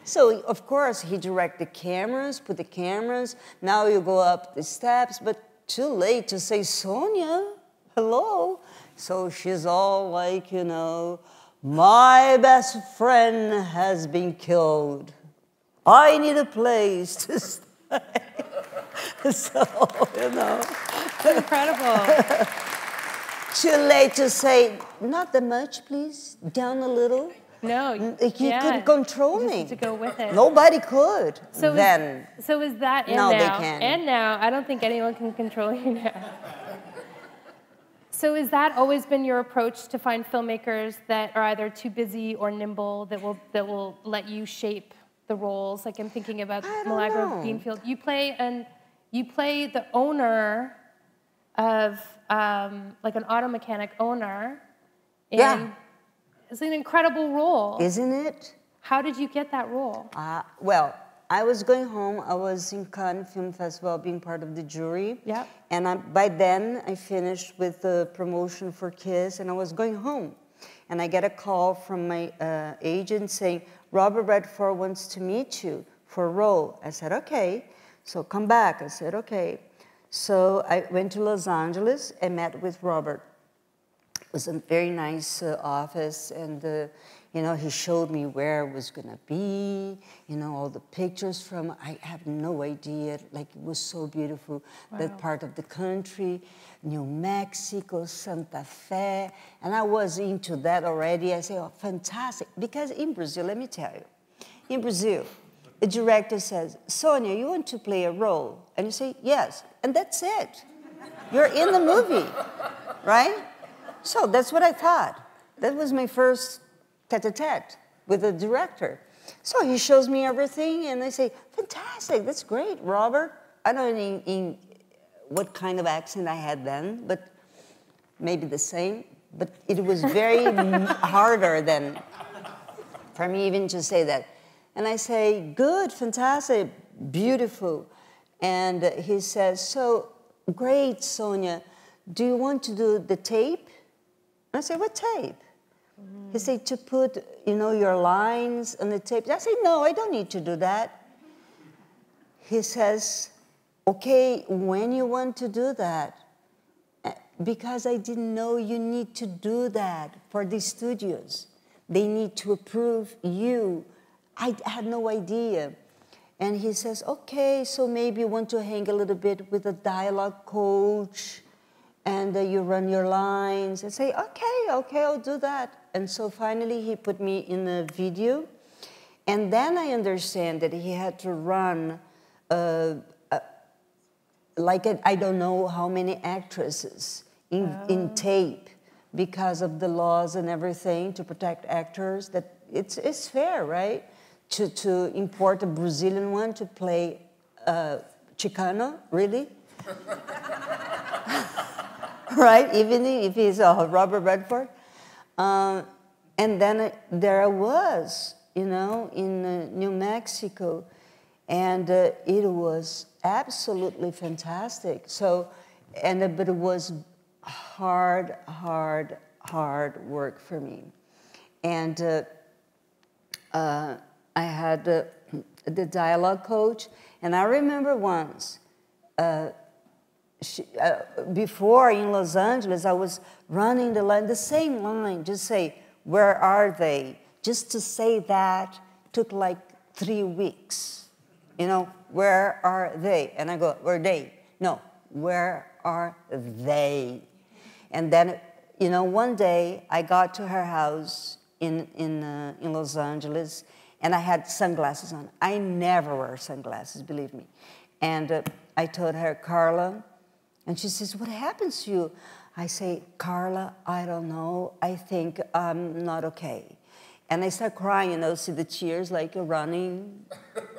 So, of course, he direct the cameras, put the cameras. Now you go up the steps, but too late to say, Sonia, hello. So she's all like, you know, my best friend has been killed. I need a place to stay. So, you know. Incredible. Too late to say, not that much, please, down a little. No, you couldn't control me. To go with it. Nobody could so then. So is that and now? Now, They can. And now, I don't think anyone can control you now. So has that always been your approach to find filmmakers that are either too busy or nimble that will let you shape the roles? Like I'm thinking about Milagro Beanfield. You play the owner of like an auto mechanic owner. Yeah. It's an incredible role. Isn't it? How did you get that role? Well, I was going home. I was in Cannes Film Festival being part of the jury. Yeah. And by then, I finished with the promotion for KISS, and I was going home. And I get a call from my agent saying, Robert Redford wants to meet you for a role. I said, okay. So come back. I said, okay. So I went to Los Angeles and met with Robert. It was a very nice office, and You know, he showed me where it was gonna be, you know, all the pictures from, I have no idea, like it was so beautiful, that part of the country, New Mexico, Santa Fe, and I was into that already. I say, oh, fantastic, because in Brazil, let me tell you, in Brazil, a director says, Sonia, you want to play a role? And you say, yes, and that's it. You're in the movie, right? So that's what I thought. That was my first tete-a-tete with the director. So he shows me everything, and I say, fantastic, that's great, Robert. I don't know in what kind of accent I had then, but maybe the same. But it was very harder than for me even to say that. And I say, good, fantastic, beautiful. And he says, so, great, Sonia, do you want to do the tape? And I say, what tape? He said, to put, you know, your lines on the tape. I say, no, I don't need to do that. He says, okay, when you want to do that? Because I didn't know you need to do that for the studios. They need to approve you. I had no idea. And he says, okay, so maybe you want to hang a little bit with a dialogue coach, and you run your lines. I say, okay, I'll do that. And so finally he put me in a video. And then I understand that he had to run like I don't know how many actresses in tape because of the laws and everything to protect actors. That it's fair, right? To import a Brazilian one to play Chicano, really? Right, even if he's Robert Redford. And then there I was, you know, in New Mexico, and it was absolutely fantastic. So, but it was hard work for me. And I had the dialogue coach, and I remember once, before in Los Angeles, I was running the line, the same line, just say, where are they? Just to say that took like 3 weeks. You know, where are they? And I go, where are they? No, where are they? And then, you know, one day I got to her house in Los Angeles, and I had sunglasses on. I never wear sunglasses, believe me. And I told her, Carla, and she says, what happens to you? I say, Carla, I don't know. I think I'm not okay. And I start crying, you know, see the tears like running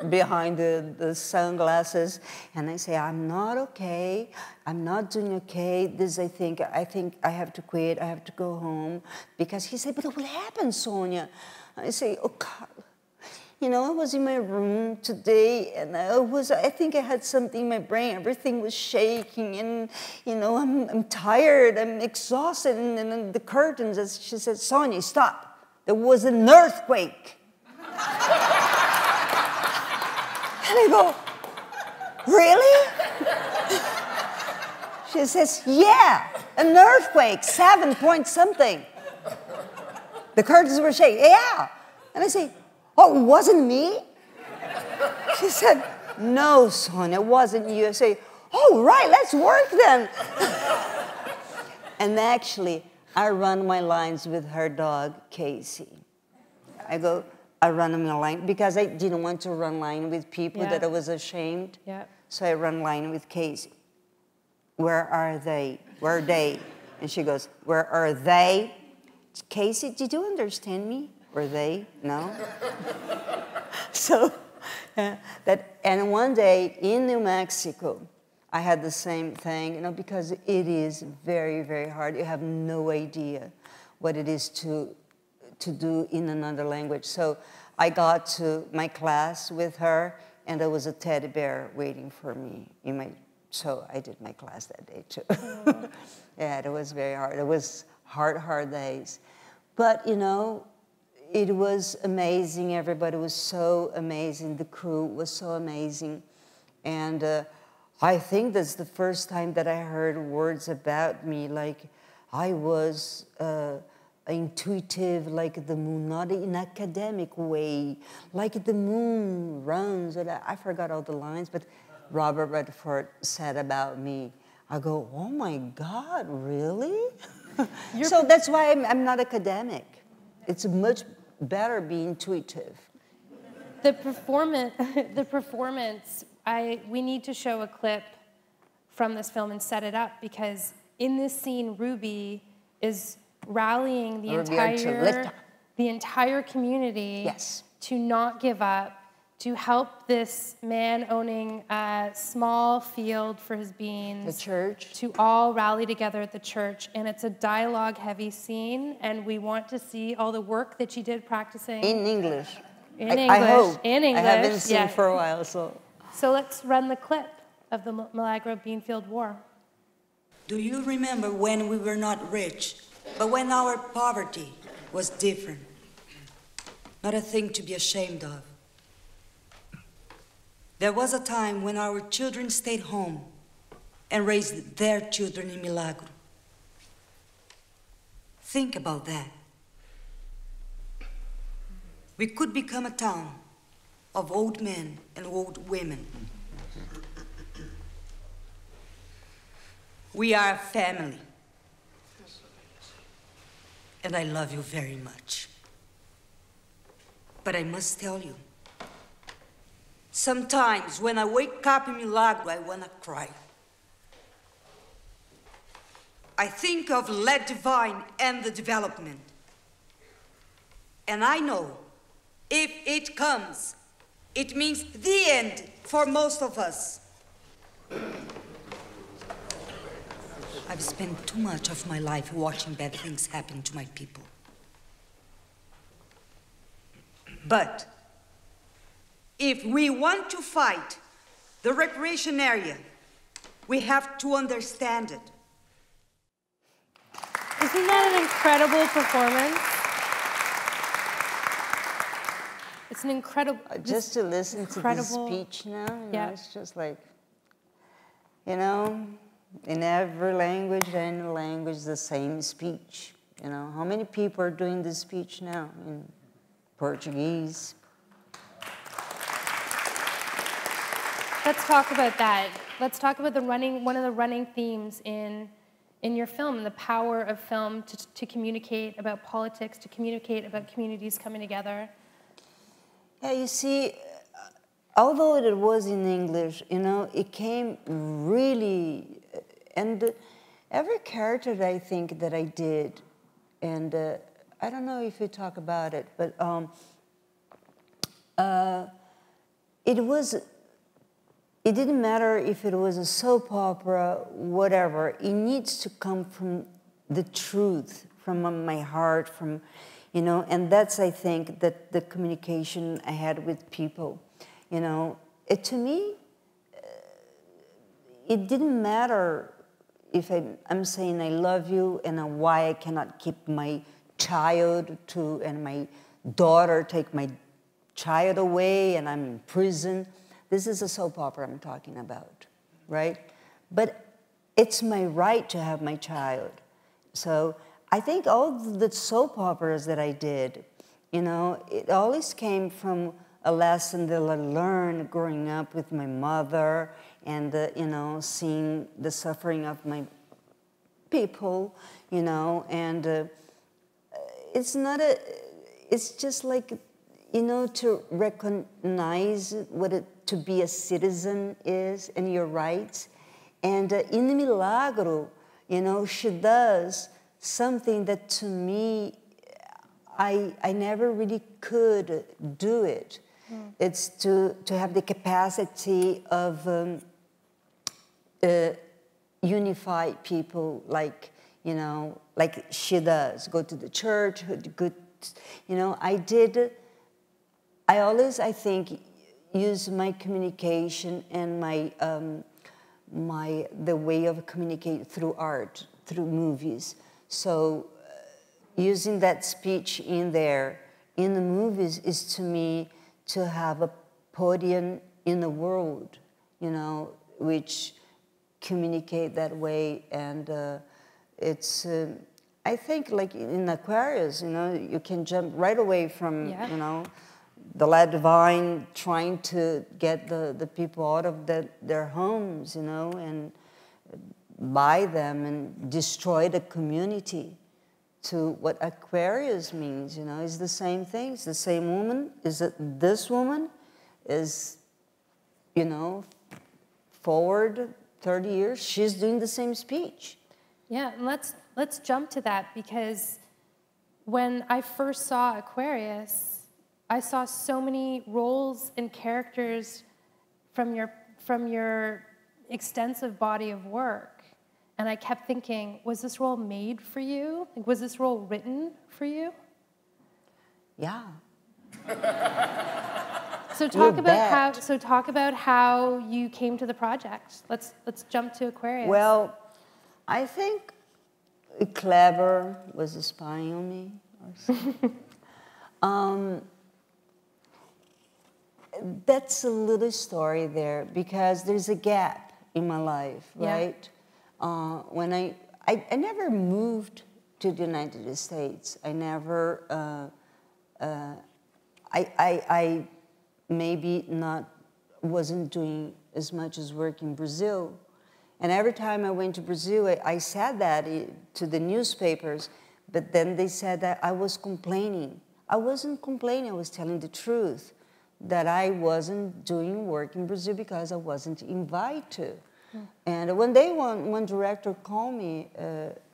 behind the sunglasses. And I say, I'm not okay. I'm not doing okay. This, I think I have to quit. I have to go home. Because he said, but what happened, Sonia? I say, oh, Carla. You know, I was in my room today, and I think I had something in my brain. Everything was shaking, and, you know, I'm tired, I'm exhausted, and then the curtains, as she said, Sonia, stop. There was an earthquake. And I go, really? She says, yeah, an earthquake, 7 point something. The curtains were shaking, yeah. And I say, oh, it wasn't me? She said, no, Sonia, it wasn't you. I say, oh, right, let's work then. And actually, I run my lines with her dog, Casey. I run my line, because I didn't want to run line with people that I was ashamed. Yeah. So I run line with Casey. Where are they? Where are they? And she goes, where are they? Casey, did you understand me? Were they? No? So, and one day in New Mexico, I had the same thing, you know, because it is very, very hard. You have no idea what it is to do in another language. So I got to my class with her, and there was a teddy bear waiting for me so I did my class that day too. Yeah, it was very hard. It was hard days. But, you know, it was amazing. Everybody was so amazing. The crew was so amazing. And I think that's the first time that I heard words about me, like I was intuitive like the moon, not in an academic way, like the moon runs, and I forgot all the lines, but Robert Redford said about me. I go, oh my God, really? So that's why I'm not academic. It's much better being intuitive. The performance, we need to show a clip from this film and set it up, because in this scene, Ruby is rallying the entire community, yes, to not give up, to help this man owning a small field for his beans, the church, to all rally together at the church. And it's a dialogue-heavy scene, and we want to see all the work that she did practicing. In English. I hope. In English. I haven't seen for a while, so. So let's run the clip of the Milagro Beanfield War. Do you remember when we were not rich, but when our poverty was different? Not a thing to be ashamed of. There was a time when our children stayed home and raised their children in Milagro. Think about that. We could become a town of old men and old women. We are a family. And I love you very much. But I must tell you, sometimes when I wake up in Milagro, I want to cry. I think of Let Divine and the development. And I know if it comes, it means the end for most of us. I've spent too much of my life watching bad things happen to my people. But if we want to fight the recreation area, we have to understand it. Isn't that an incredible performance? It's an incredible... Just to listen to the speech now, you know, it's just like, you know, in every language, the same speech. You know, how many people are doing this speech now in Portuguese? Let's talk about that. Let's talk about one of the running themes in your film, the power of film to communicate about politics, to communicate about communities coming together. Yeah, you see, although it was in English, you know, it came really, and every character that I think that I did, and I don't know if you talk about it, but it didn't matter if it was a soap opera, whatever. It needs to come from the truth, from my heart, from, you know, and that's, I think, that the communication I had with people, you know, to me, it didn't matter if I'm saying I love you and why I cannot keep my child and my daughter take my child away and I'm in prison. This is a soap opera I'm talking about, right? But it's my right to have my child. So I think all the soap operas that I did, you know, it always came from a lesson that I learned growing up with my mother and, you know, seeing the suffering of my people, you know, and it's just like, you know, to recognize what to be a citizen is and your rights. And in Milagro, you know, she does something that to me, I never really could do it. Mm. It's to have the capacity of unify people like, you know, like she does. Go to the church, good, you know, I always, I think, use my communication and the way of communicate through art, through movies. So using that speech in there, in the movies, is to me to have a podium in the world, you know, which communicate that way. And I think like in Aquarius, you know, you can jump right away from, you know, the lead vine trying to get the people out of their homes, you know, and buy them and destroy the community, to what Aquarius means, you know, is the same thing. It's the same woman. Is it this woman is, you know, forward 30 years, she's doing the same speech. Yeah, and let's jump to that, because when I first saw Aquarius, I saw so many roles and characters from your extensive body of work. And I kept thinking, was this role made for you? Like, was this role written for you? Yeah. So talk about how you came to the project. Let's jump to Aquarius. Well, I think Kleber was spying on me or something. That's a little story there, because there's a gap in my life, right? When I never moved to the United States. I never, I maybe wasn't doing as much as work in Brazil. And every time I went to Brazil, I said that to the newspapers, but then they said that I was complaining. I wasn't complaining, I was telling the truth, that I wasn't doing work in Brazil because I wasn't invited to. And one day, one director called me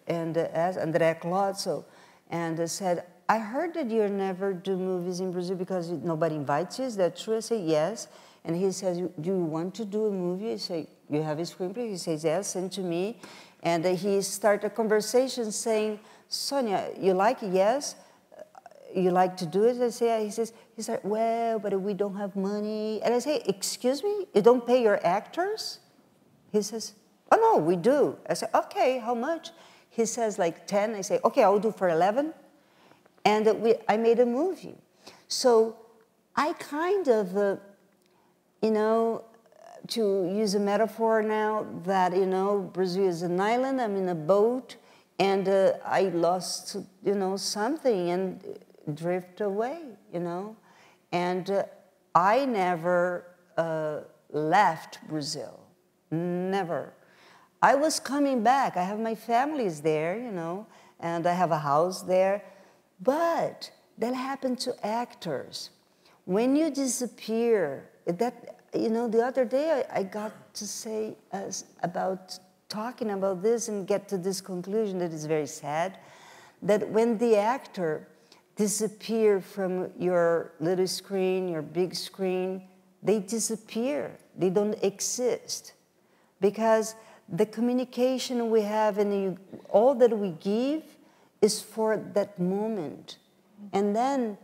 and asked, André Clotso, and said, I heard that you never do movies in Brazil because nobody invites you. Is that true? I say, yes. And he says, do you want to do a movie? I say, you have a screenplay? He says, yes, send to me. And he started a conversation saying, Sonia, you like it? Yes. You like to do it? I say, yeah. He said, well, but we don't have money. And I say, excuse me, you don't pay your actors? He says, oh, no, we do. I say, okay, how much? He says, like 10. I say, okay, I'll do for 11. And I made a movie. So I kind of, you know, to use a metaphor now, that, you know, Brazil is an island, I'm in a boat, and I lost, you know, something and drift away, you know. And I never left Brazil, never. I was coming back. I have my families there, you know, and I have a house there. But that happened to actors. When you disappear, that, you know, the other day I got to say about talking about this and get to this conclusion that is very sad, that when the actor disappear from your little screen, your big screen, they disappear. They don't exist. Because the communication we have and all that we give is for that moment. And then,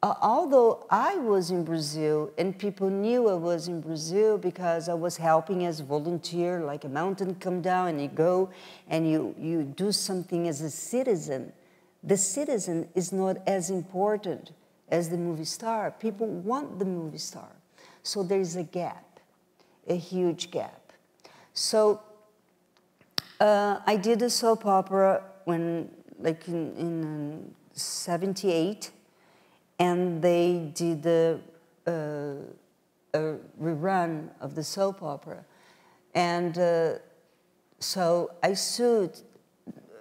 although I was in Brazil and people knew I was in Brazil because I was helping as a volunteer, like a mountain come down and you go and you do something as a citizen, the citizen is not as important as the movie star. People want the movie star. So there's a gap, a huge gap. So I did a soap opera when, like in 78, and they did a rerun of the soap opera. And so I sued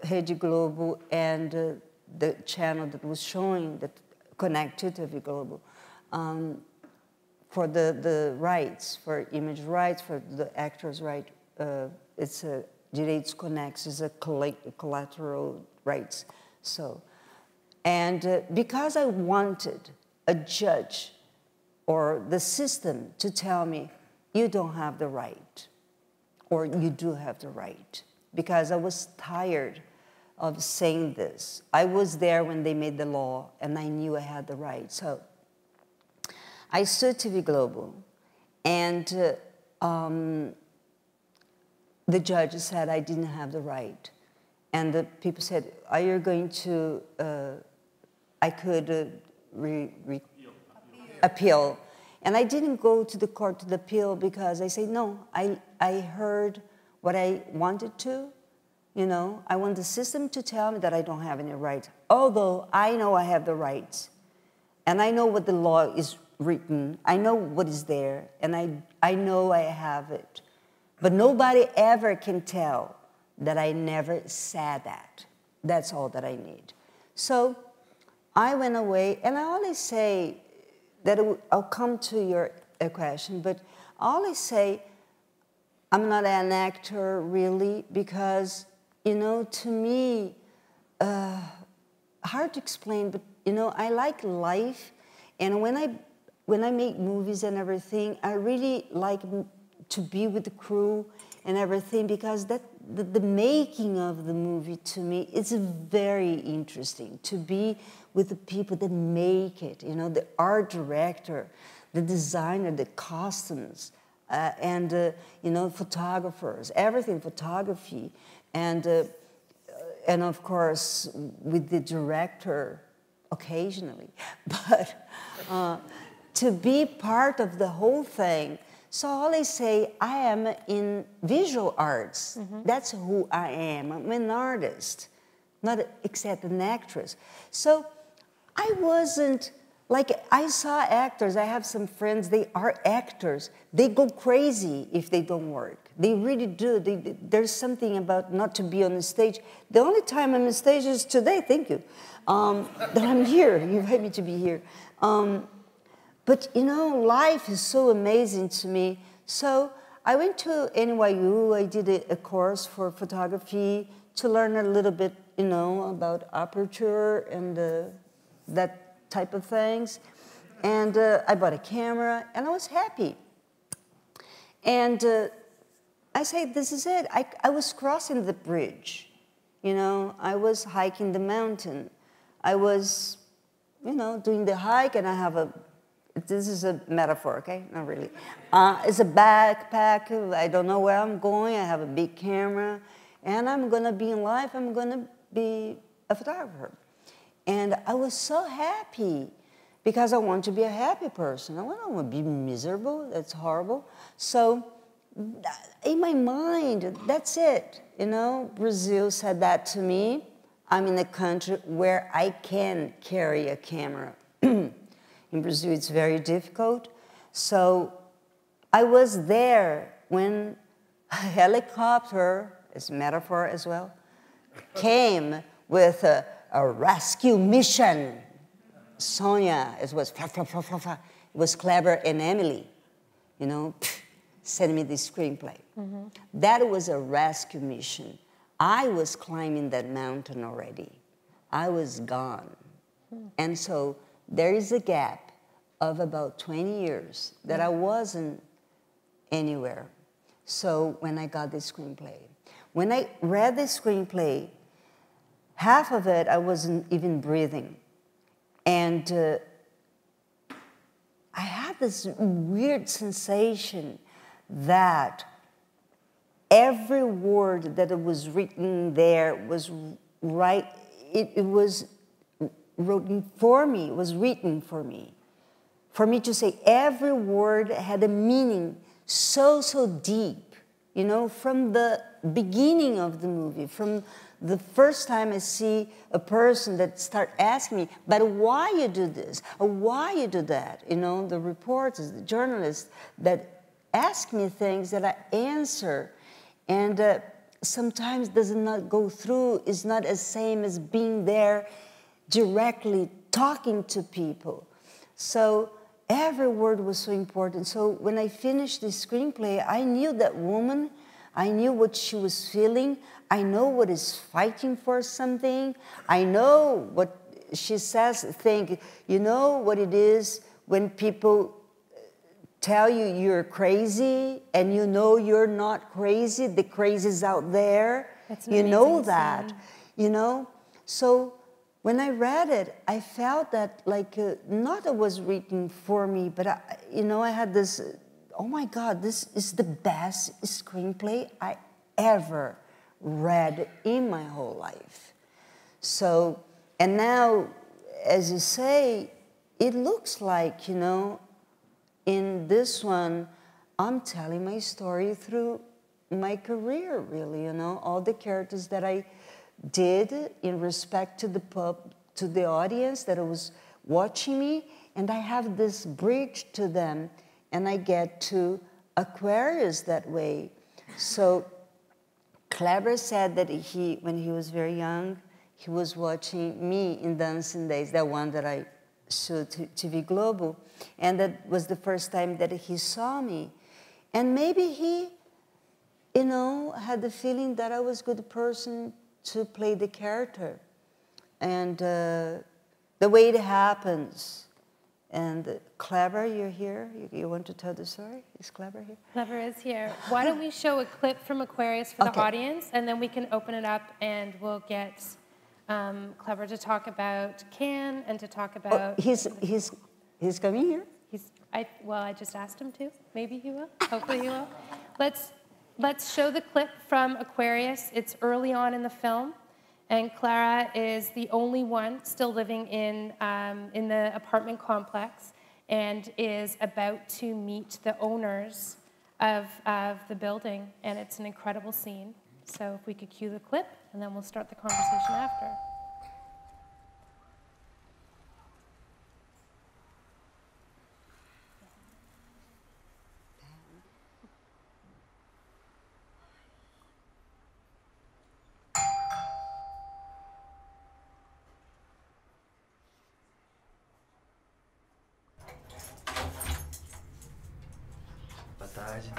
Rede Globo and the channel that was showing, that connected to Rede Globo, for the rights, for image rights, for the actors' right. It's a direitos conexos, it's a collateral rights. So, and because I wanted a judge or the system to tell me, you don't have the right, or you do have the right, because I was tired of saying this. I was there when they made the law, and I knew I had the right. So I sued TV Globo, and the judge said I didn't have the right. And the people said, are you going to, I could appeal. And I didn't go to the court to appeal because I said, no, I heard what I wanted to, You know, I want the system to tell me that I don't have any rights, although I know I have the rights. And I know what the law is written. I know what is there, and I know I have it. But nobody ever can tell that I never said that. That's all that I need. So I went away, and I always say that I'll come to your question, but I always say I'm not an actor really because, you know, to me, hard to explain, but you know, I like life, and when I make movies and everything, I really like to be with the crew and everything because the making of the movie to me is very interesting. To be with the people that make it, you know, the art director, the designer, the costumes, and you know, photographers, everything, photography, and of course with the director occasionally, but to be part of the whole thing. So I always say I am in visual arts. That's who I am. I'm an artist, not except an actress. So I wasn't, like I saw actors, I have some friends, they are actors. They go crazy if they don't work. They really do. There's something about not to be on the stage. The only time I'm on the stage is today, thank you, that I'm here. You invite me to be here. But you know, life is so amazing to me. So I went to NYU, I did a course for photography to learn a little bit, you know, about aperture and that type of things. And I bought a camera and I was happy. And I said, this is it. I was crossing the bridge, you know, I was hiking the mountain. I was, you know, doing the hike and I have this is a metaphor, okay? Not really. It's a backpack. I don't know where I'm going. I have a big camera. And I'm going to be in life. I'm going to be a photographer. And I was so happy because I want to be a happy person. I don't want to be miserable. That's horrible. So in my mind, that's it. You know, Brazil said that to me. I'm in a country where I can carry a camera. In Brazil, it's very difficult. So I was there when a helicopter, as a metaphor as well, came with a rescue mission. Sonia, it was it was Kleber and Emily, you know, sent me the screenplay. That was a rescue mission. I was climbing that mountain already. I was gone. And so there is a gap of about 20 years that I wasn't anywhere. So when I got the screenplay, when I read the screenplay, half of it I wasn't even breathing. And I had this weird sensation that every word that was written there was right, it was written for me, was written for me. For me to say every word had a meaning so deep, you know, from the beginning of the movie, from the first time I see a person that start asking me, but why you do this, or why you do that, you know, the reporters, the journalists that ask me things that I answer, and sometimes does not go through, is not as same as being there directly talking to people. So every word was so important. So when I finished the screenplay, I knew that woman, I knew what she was feeling, I know what is fighting for something, I know what she says, think, you know what it is when people tell you you're crazy and you know you're not crazy, the crazy's out there, you know that, you know? So when I read it, I felt that like, not it was written for me, but you know, I had this, oh my God, this is the best screenplay I ever read in my whole life. So, and now, as you say, it looks like, you know, in this one, I'm telling my story through my career, really, you know, all the characters that I did in respect to the audience that was watching me, and I have this bridge to them, and I get to Aquarius that way. So Kleber said that when he was very young, he was watching me in Dancing Days, that one that I showed to TV Globo, and that was the first time that he saw me. And maybe he, you know, had the feeling that I was a good person to play the character. And the way it happens. And Kleber, you're here? You want to tell the story? Is Kleber here? Kleber is here. Why don't we show a clip from Aquarius for the audience, and then we can open it up and we'll get Kleber to talk about Cannes and to talk about... Oh, he's coming here? Well, I just asked him to. Maybe he will. Hopefully he will. Let's show the clip from Aquarius. It's early on in the film, and Clara is the only one still living in the apartment complex and is about to meet the owners of the building, and it's an incredible scene. So if we could cue the clip, and then we'll start the conversation after.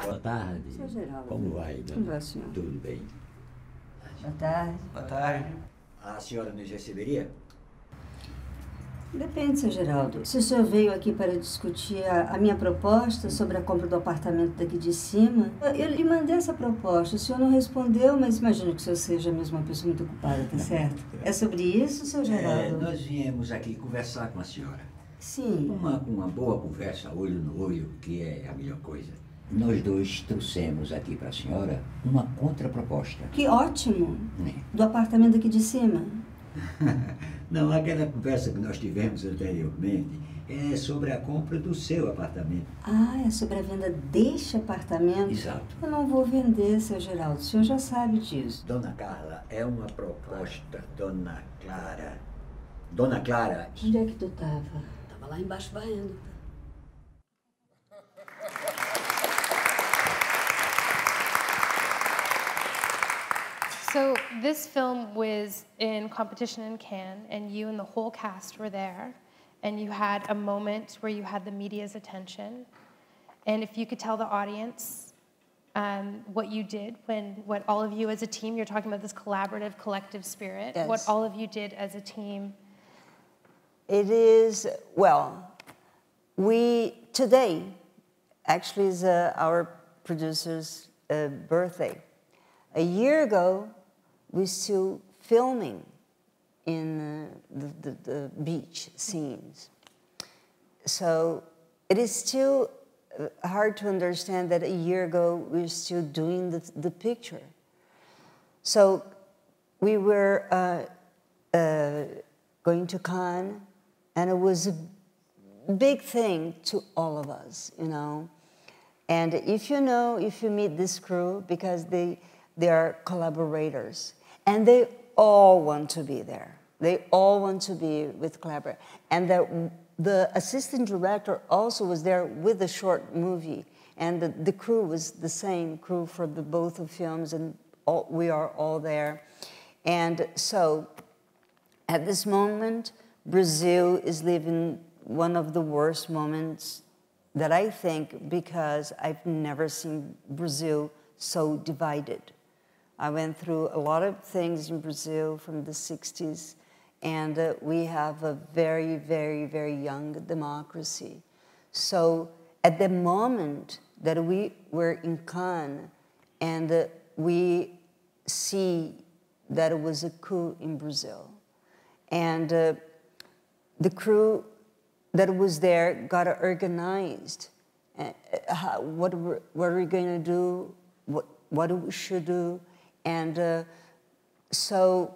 Boa tarde. Seu Geraldo. Como vai, dona? Como vai, senhor? Tudo bem. Boa tarde. Boa tarde. A senhora nos receberia? Depende, seu Geraldo. Se o senhor veio aqui para discutir a minha proposta sobre a compra do apartamento daqui de cima, eu lhe mandei essa proposta. O senhor não respondeu, mas imagino que o senhor seja mesmo uma pessoa muito ocupada, tá certo? É sobre isso, seu Geraldo? Nós viemos aqui conversar com a senhora. Sim. Uma boa conversa, olho no olho, que é a melhor coisa. Nós dois trouxemos aqui para a senhora uma contraproposta. Que ótimo! Do apartamento aqui de cima? Não, aquela conversa que nós tivemos anteriormente é sobre a compra do seu apartamento. Ah, é sobre a venda deste apartamento? Exato. Eu não vou vender, seu Geraldo. O senhor já sabe disso. Dona Carla, é uma proposta, Dona Clara. Dona Clara... Onde é que tu estava? Estava lá embaixo varrendo. So this film was in competition in Cannes, and you and the whole cast were there, and you had a moment where you had the media's attention. And if you could tell the audience what you did, what all of you as a team, you're talking about this collaborative, collective spirit, yes. What all of you did as a team. It is, well, today actually is our producer's birthday. A year ago, we're still filming in the beach scenes. So it is still hard to understand that a year ago, we're still doing the picture. So we were going to Cannes, and it was a big thing to all of us, you know. And if you meet this crew, because they are collaborators, and they all want to be there. They all want to be with Kleber. And the assistant director also was there with the short movie, and the crew was the same crew for both of films, and we are all there. And so, at this moment, Brazil is living one of the worst moments that I think, because I've never seen Brazil so divided. I went through a lot of things in Brazil from the 60s, and we have a very, very, very young democracy. So at the moment that we were in Cannes, and we see that it was a coup in Brazil, and the crew that was there got organized. What are we going to do? What we should do? And so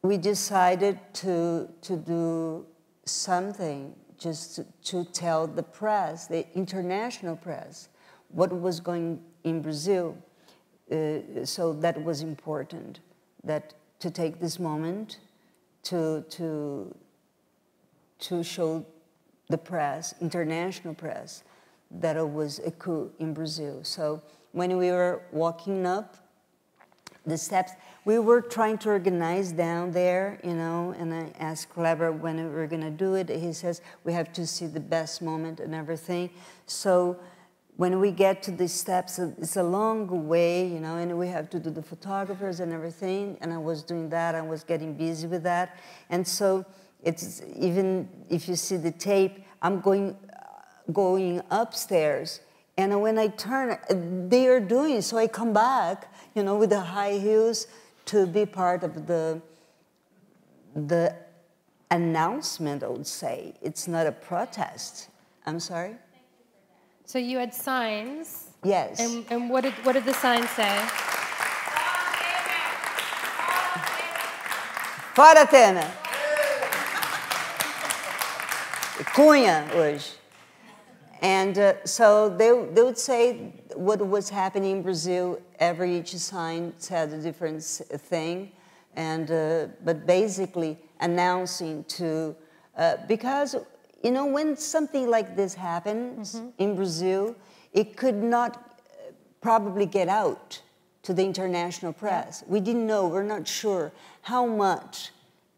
we decided to do something just to tell the press, the international press, what was going in Brazil. So that was important, that to take this moment to show the press, international press, that it was a coup in Brazil. So when we were walking up the steps, we were trying to organize down there, you know, and I asked Kleber when we were going to do it. He says, we have to see the best moment and everything. So when we get to the steps, it's a long way, you know, and we have to do the photographers and everything, and I was doing that, I was getting busy with that. And so it's, even if you see the tape, I'm going upstairs, and when I turn, they are doing, so I come back, you know, with the high heels to be part of the announcement, I would say. It's not a protest. I'm sorry? So you had signs. Yes. And what did the signs say? Fora Temer. Cunha hoje. And so they would say what was happening in Brazil. Each sign said a different thing, and but basically announcing to because you know when something like this happens in Brazil, it could not probably get out to the international press. We didn't know. We're not sure how much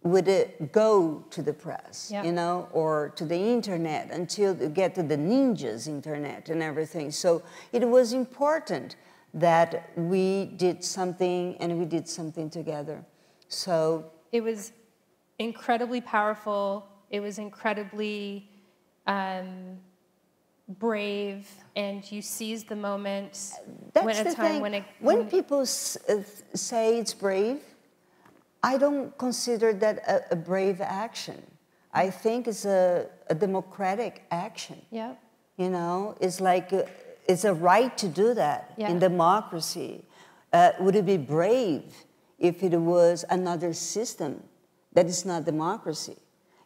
would it go to the press, you know, or to the internet until you get to the ninjas internet and everything. So it was important that we did something, and we did something together. So it was incredibly powerful. It was incredibly brave, and you seized the moment. That's the thing. When people say it's brave, I don't consider that a brave action. I think it's a democratic action. Yeah. You know, it's like it's a right to do that in democracy. Would it be brave if it was another system that is not democracy?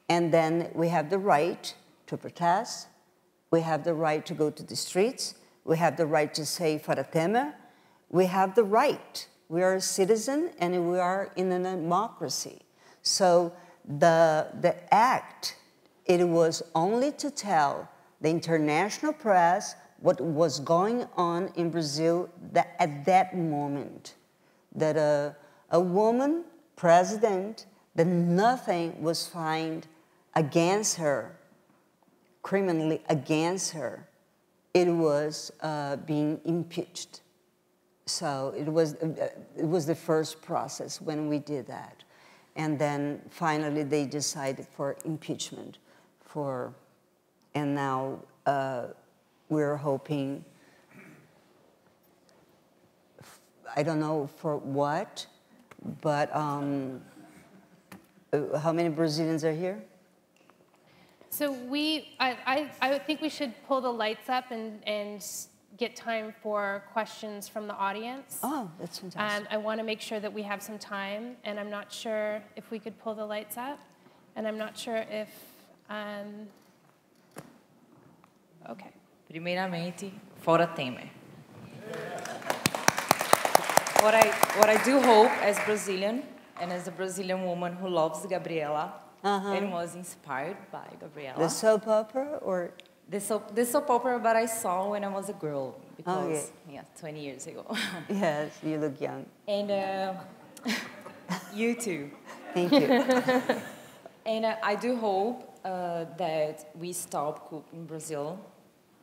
And then we have the right to protest. We have the right to go to the streets. We have the right to say Fora Temer. We have the right. We are a citizen, and we are in a democracy. So the act, it was only to tell the international press what was going on in Brazil at that moment. That a woman president, that nothing was found against her, criminally against her. It was being impeached. So it was the first process when we did that. And then finally they decided for impeachment and now we're hoping, I don't know for what, but how many Brazilians are here? So I think we should pull the lights up and get time for questions from the audience. Oh, that's fantastic. I want to make sure that we have some time, and I'm not sure if we could pull the lights up, and I'm not sure if, okay. Primeiramente, Fora Temer. What I do hope as Brazilian, and as a Brazilian woman who loves Gabriela, and was inspired by Gabriela. The soap opera, or? The soap opera, but I saw when I was a girl, because, 20 years ago. Yes, you look young. And you too. Thank you. And I do hope that we stop coup in Brazil.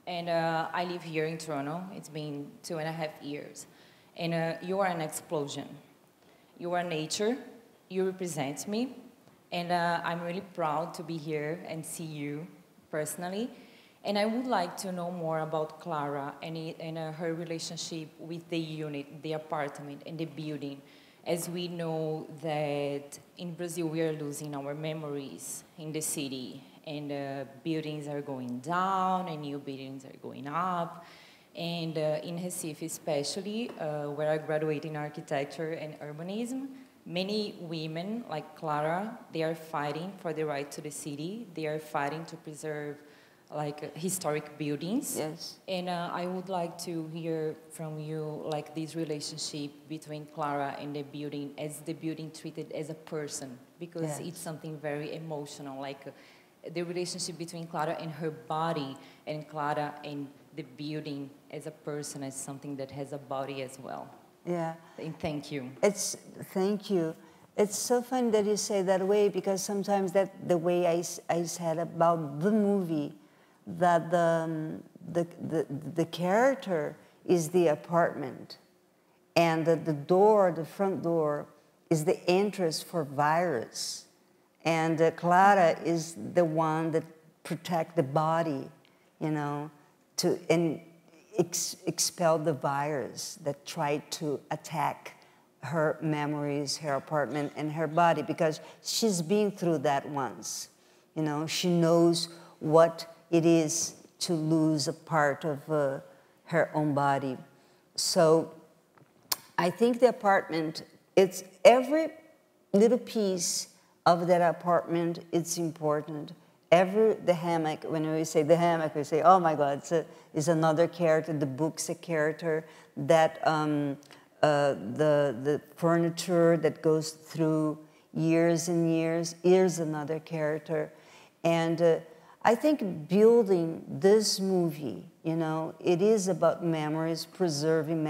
And I live here in Toronto. It's been 2.5 years. And you are an explosion. You are nature. You represent me. And I'm really proud to be here and see you personally. And I would like to know more about Clara and her relationship with the unit, the apartment, and the building. As we know that in Brazil we are losing our memories in the city, and buildings are going down and new buildings are going up. And in Recife especially, where I graduated in architecture and urbanism, many women like Clara, they are fighting for the right to the city. They are fighting to preserve like historic buildings. Yes. And I would like to hear from you, like this relationship between Clara and the building, as the building treated as a person, because it's something very emotional, like the relationship between Clara and her body, and Clara and the building as a person, as something that has a body as well. Yeah. And thank you. Thank you. It's so funny that you say that way, because sometimes that the way I said about the movie, that the character is the apartment, and the door, the front door, is the entrance for virus, and Clara is the one that protects the body, you know, to expel the virus that tried to attack her memories, her apartment, and her body, because she's been through that once. You know, she knows what it is to lose a part of her own body. So I think the apartment, it's every little piece of that apartment, it's important. The hammock, when we say the hammock, we say, oh my God, it's another character, the book's a character, that the furniture that goes through years and years is another character. And I think building this movie, you know, it is about memories, preserving,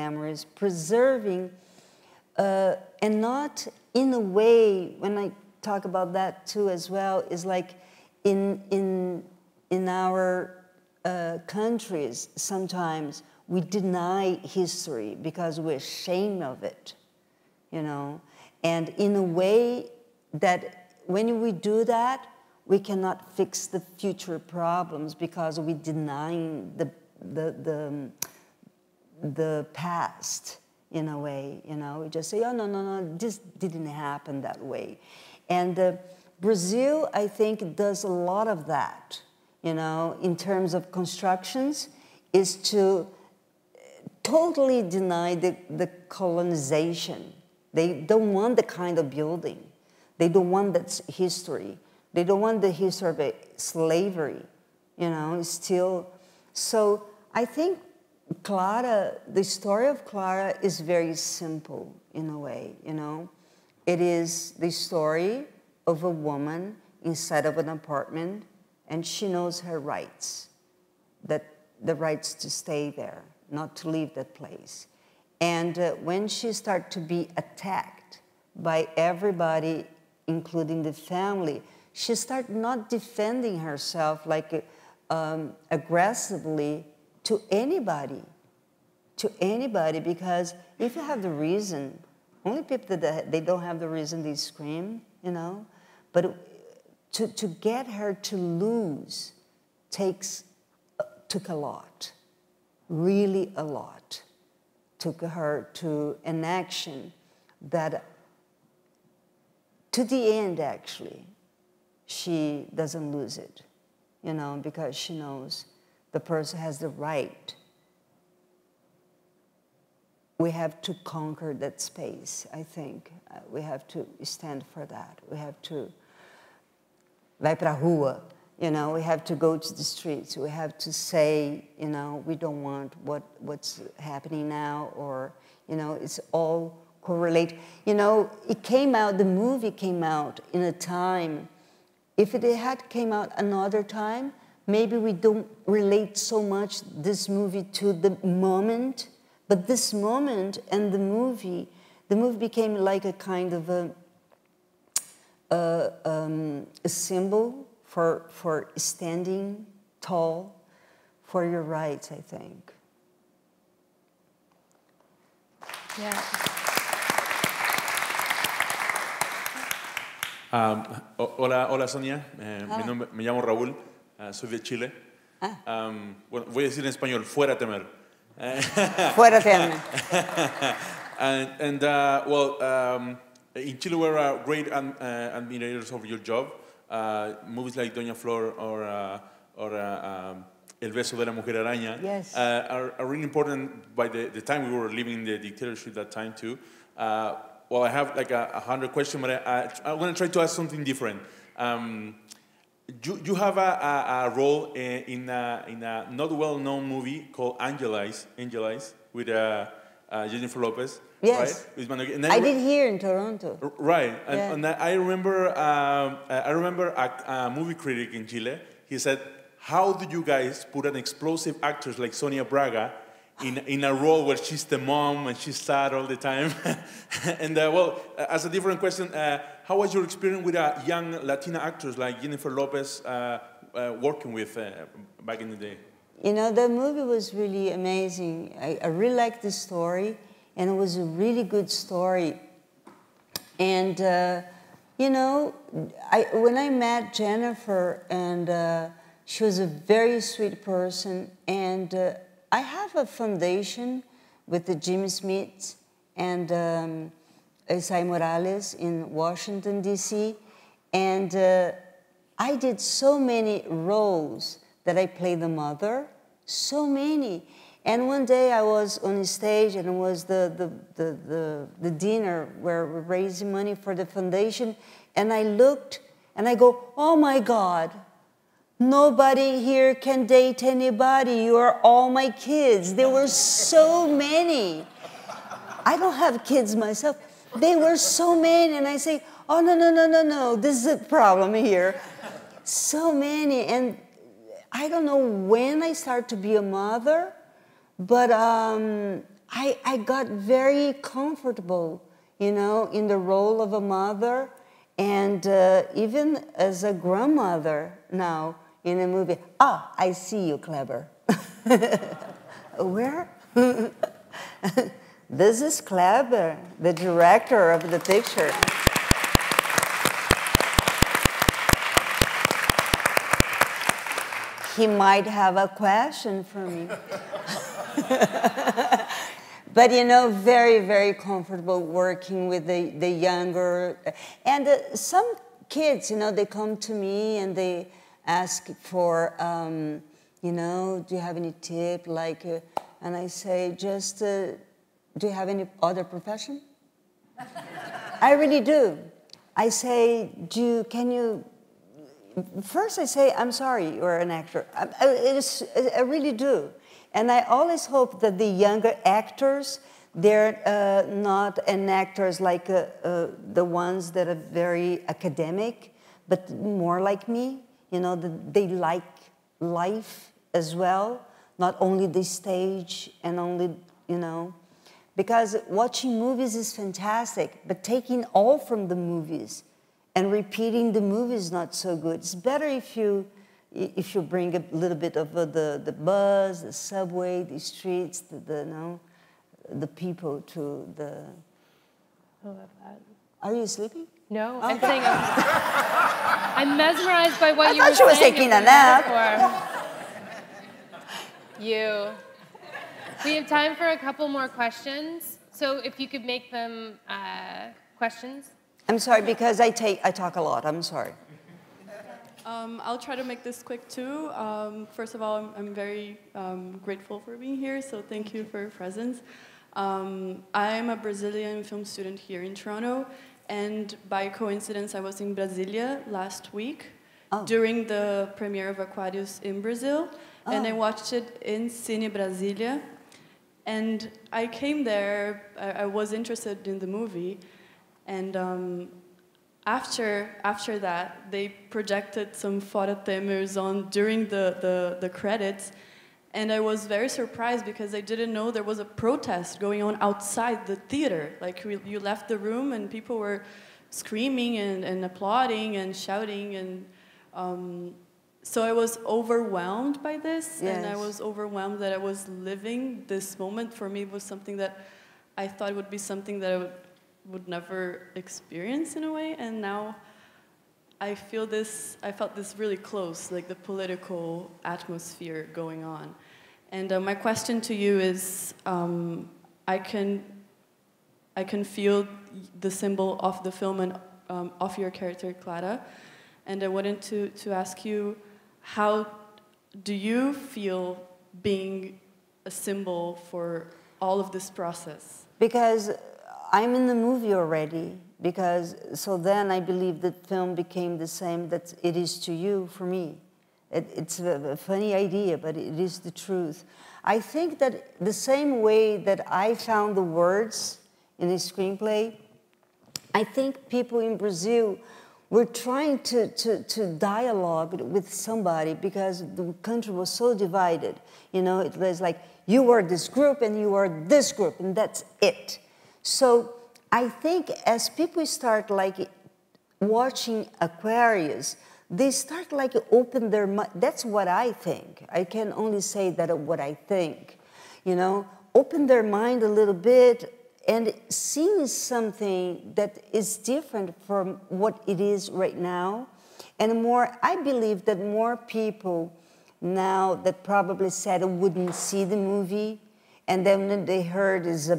and not in a way, when I talk about that too as well, is like in our countries, sometimes we deny history because we're ashamed of it, you know, and in a way that when we do that, we cannot fix the future problems because we deny the past in a way, you know. We just say, oh, no, this didn't happen that way. And Brazil, I think, does a lot of that, you know, in terms of constructions, is to totally deny the colonization. They don't want the kind of building. They don't want that history. They don't want the history of slavery, you know, still. So I think Clara, the story of Clara is very simple in a way, you know. It is the story of a woman inside of an apartment, and she knows her rights, that the rights to stay there, not to leave that place. And when she starts to be attacked by everybody, including the family, she starts not defending herself like aggressively to anybody, because if you have the reason, only people that they don't have the reason, they scream, you know. But to get her to lose took a lot, really a lot. Took her to an action that, to the end, actually, she doesn't lose it, you know, because she knows the person has the right. We have to conquer that space, I think. We have to stand for that. We have to, vai pra rua, you know, we have to go to the streets. We have to say, you know, we don't want what's happening now, or, you know, it's all correlated. You know, the movie came out in a time, if it had came out another time, maybe we don't relate so much this movie to the moment, but this moment and the movie became like a kind of a symbol for standing tall for your rights, I think. Yeah. Hola Sonia, me llamo Raúl, soy de Chile. Bueno, voy a decir en español, fuera temer. Fuera temer. In Chile we're great admirators of your job. Movies like Doña Flor or El beso de la mujer araña are really important by the time we were living in the dictatorship that time too. Well, I have like 100 questions, but I want to try to ask something different. you have a role in a not well-known movie called Angelize with Jennifer Lopez. Yes, right? I did here in Toronto. Right, and I remember a movie critic in Chile. He said, "How do you guys put an explosive actress like Sonia Braga in a role where she's the mom and she's sad all the time?" And well, as a different question, how was your experience with a young Latina actress like Jennifer Lopez working with back in the day? You know, the movie was really amazing. I really liked the story, and it was a really good story. And, you know, when I met Jennifer, and she was a very sweet person, and I have a foundation with the Jimmy Smiths and Isai Morales in Washington, D.C., and I did so many roles that I played the mother, so many. And one day I was on stage, and it was the dinner where we're raising money for the foundation, and I looked and I go, oh my God, nobody here can date anybody. You are all my kids. There were so many. I don't have kids myself. They were so many, and I say, oh, no, this is a problem here. So many, and I don't know when I started to be a mother, but I got very comfortable, you know, in the role of a mother, and even as a grandmother now in a movie. Ah, I see you, Kleber. Where? This is Kleber, the director of the picture. He might have a question for me. But, you know, very, very comfortable working with the younger. And some kids, you know, they come to me and they ask for, you know, do you have any tip? Like, and I say, just, do you have any other profession? I really do. I say, can you... First I say, I'm sorry, you're an actor. I really do. And I always hope that the younger actors, they're not an actors like the ones that are very academic, but more like me. You know, they like life as well, not only the stage and only, you know. Because watching movies is fantastic, but taking all from the movies and repeating the movie is not so good. It's better if you bring a little bit of the buzz, the subway, the streets, the people to the... I love that. Are you sleeping? No, I'm saying I'm mesmerized by what you were saying. I thought she was taking a nap. We have time for a couple more questions. So if you could make them questions. I'm sorry, because I talk a lot. I'm sorry. I'll try to make this quick, too. First of all, I'm very grateful for being here, so thank you for your presence. I'm a Brazilian film student here in Toronto, and by coincidence, I was in Brasilia last week during the premiere of Aquarius in Brazil, and I watched it in Cine Brasilia. And I came there, I was interested in the movie, and after that, they projected some phototemers on during the credits, and I was very surprised because I didn't know there was a protest going on outside the theater. Like, you left the room and people were screaming and applauding and shouting, and so I was overwhelmed by this, and I was overwhelmed that I was living this moment. For me, it was something that I thought would be something that I would never experience in a way, and now I felt this really close, like the political atmosphere going on. And my question to you is, I can feel the symbol of the film and of your character, Clara, and I wanted to ask you, how do you feel being a symbol for all of this process? Because I'm in the movie already, because so then I believe that film became the same that it is to you for me. It's a funny idea, but it is the truth. I think that the same way that I found the words in the screenplay, I think people in Brazil were trying to dialogue with somebody because the country was so divided. You know, it was like, you are this group and you are this group, and that's it. So I think as people start like watching Aquarius, they start like open their mind. That's what I think. I can only say that what I think. You know, open their mind a little bit and seeing something that is different from what it is right now. And more, I believe that more people now that probably said wouldn't see the movie, and then when they heard is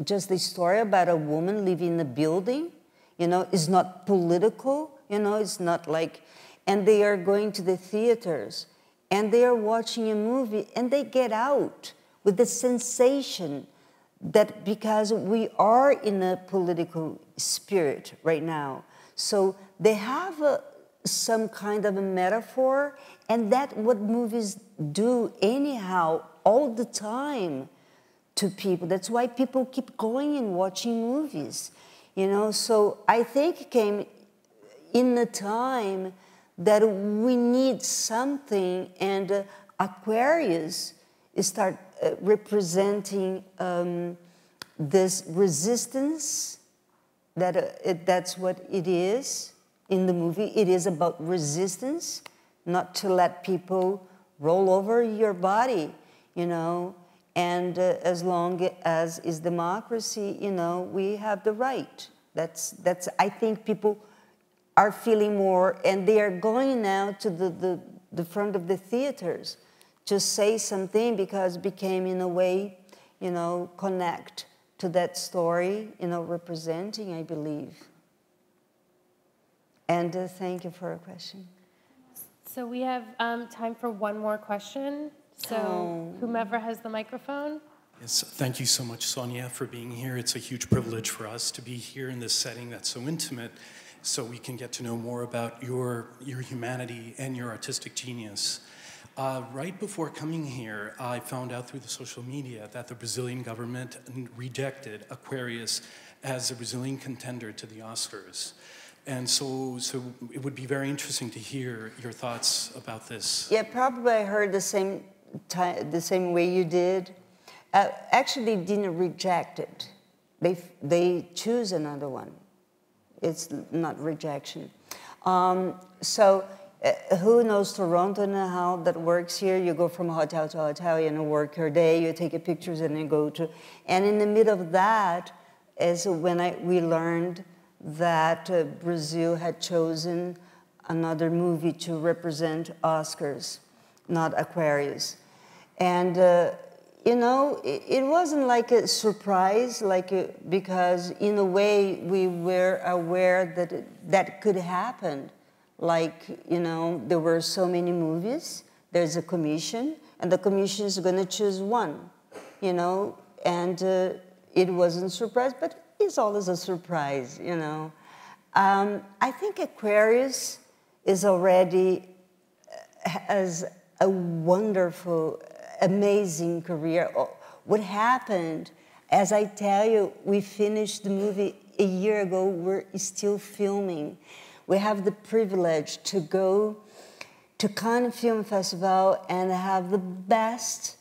just a story about a woman living in a building, you know, it's not political, you know, it's not like, and they are going to the theaters, and they are watching a movie, and they get out with the sensation that because we are in a political spirit right now, so they have some kind of a metaphor, and that's what movies do anyhow all the time to people. That's why people keep going and watching movies, you know. So I think it came in the time that we need something, and Aquarius start representing this resistance, that's what it is in the movie. It is about resistance, not to let people roll over your body, you know, and as long as is democracy, you know, we have the right. That's I think people are feeling more, and they are going now to the front of the theaters to say something because it became, in a way, you know, connect to that story, you know, representing, I believe. And thank you for a question. So we have time for one more question. So whomever has the microphone. Yes, thank you so much, Sonia, for being here. It's a huge privilege for us to be here in this setting that's so intimate, so we can get to know more about your humanity and your artistic genius. Right before coming here, I found out through the social media that the Brazilian government rejected Aquarius as a Brazilian contender to the Oscars. And so it would be very interesting to hear your thoughts about this. Yeah, probably I heard the same way you did. Actually, didn't reject it. They choose another one. It's not rejection. Who knows Toronto and how that works here? You go from hotel to hotel, you know, work your day, you take pictures, and you go to... And in the middle of that is when we learned that Brazil had chosen another movie to represent Oscars, not Aquarius. And, you know, it wasn't like a surprise, because in a way we were aware that that could happen. Like, you know, there were so many movies, there's a commission, and the commission is going to choose one, you know, and it wasn't a surprise, but it's always a surprise, you know. I think Aquarius is already has a wonderful, amazing career. What happened, as I tell you, we finished the movie a year ago, we're still filming. We have the privilege to go to Cannes Film Festival and have the best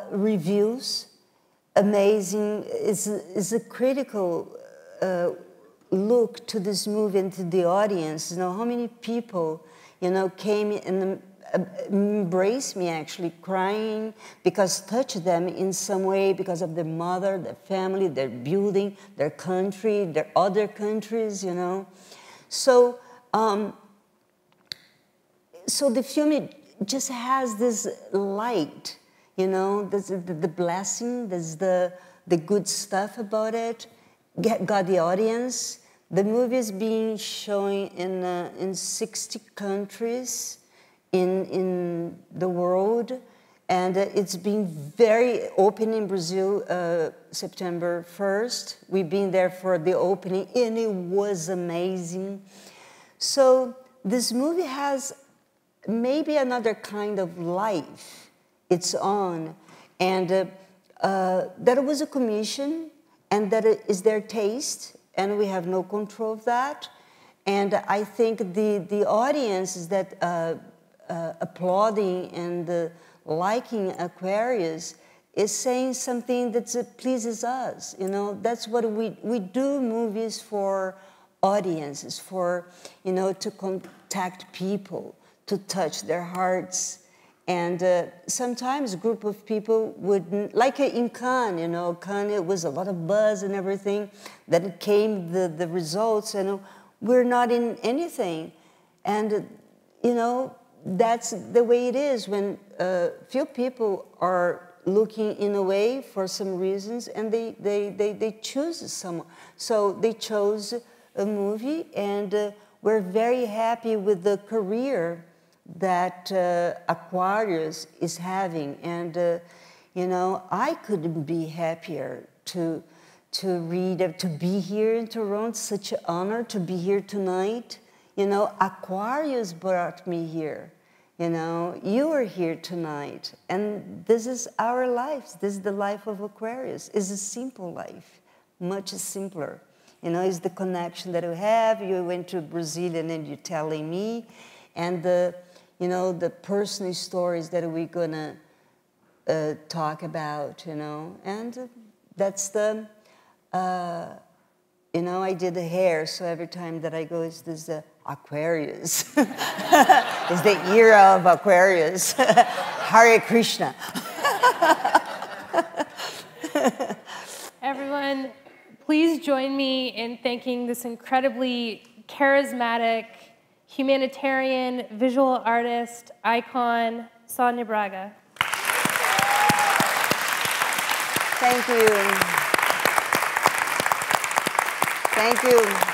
reviews. Amazing. It's a critical look to this movie and to the audience. You know, how many people, you know, came and embraced me, actually crying, because touched them in some way because of their mother, their family, their building, their country, their other countries, you know. So, so the film just has this light, you know, the blessing, there's the good stuff about it, got the audience. The movie is being shown in 60 countries in the world, And it's been very open in Brazil September 1st. We've been there for the opening, and it was amazing. So this movie has maybe another kind of life it's on. And that was a commission, and that is their taste, and we have no control of that. And I think the audience is that applauding and liking Aquarius is saying something that pleases us. You know, that's what we do movies for audiences, for, you know, to contact people, to touch their hearts. And sometimes a group of people wouldn't, like in Cannes, you know, Cannes, it was a lot of buzz and everything. Then came the results, and we're not in anything. And, you know, that's the way it is when few people are looking in a way for some reasons, and they choose someone. So they chose a movie, and we're very happy with the career that Aquarius is having. And, you know, I couldn't be happier to read, to be here in Toronto. Such an honor to be here tonight. You know, Aquarius brought me here. You know, you are here tonight. And this is our lives. This is the life of Aquarius. It's a simple life, much simpler. You know, it's the connection that we have. You went to Brazil and then you're telling me. And the, you know, the personal stories that we're gonna talk about, you know. And that's the, you know, I did the hair, so every time that I go, it's this Aquarius. It's the era of Aquarius. Hare Krishna. Everyone, please join me in thanking this incredibly charismatic, humanitarian, visual artist, icon, SONIA Braga. Thank you. Thank you.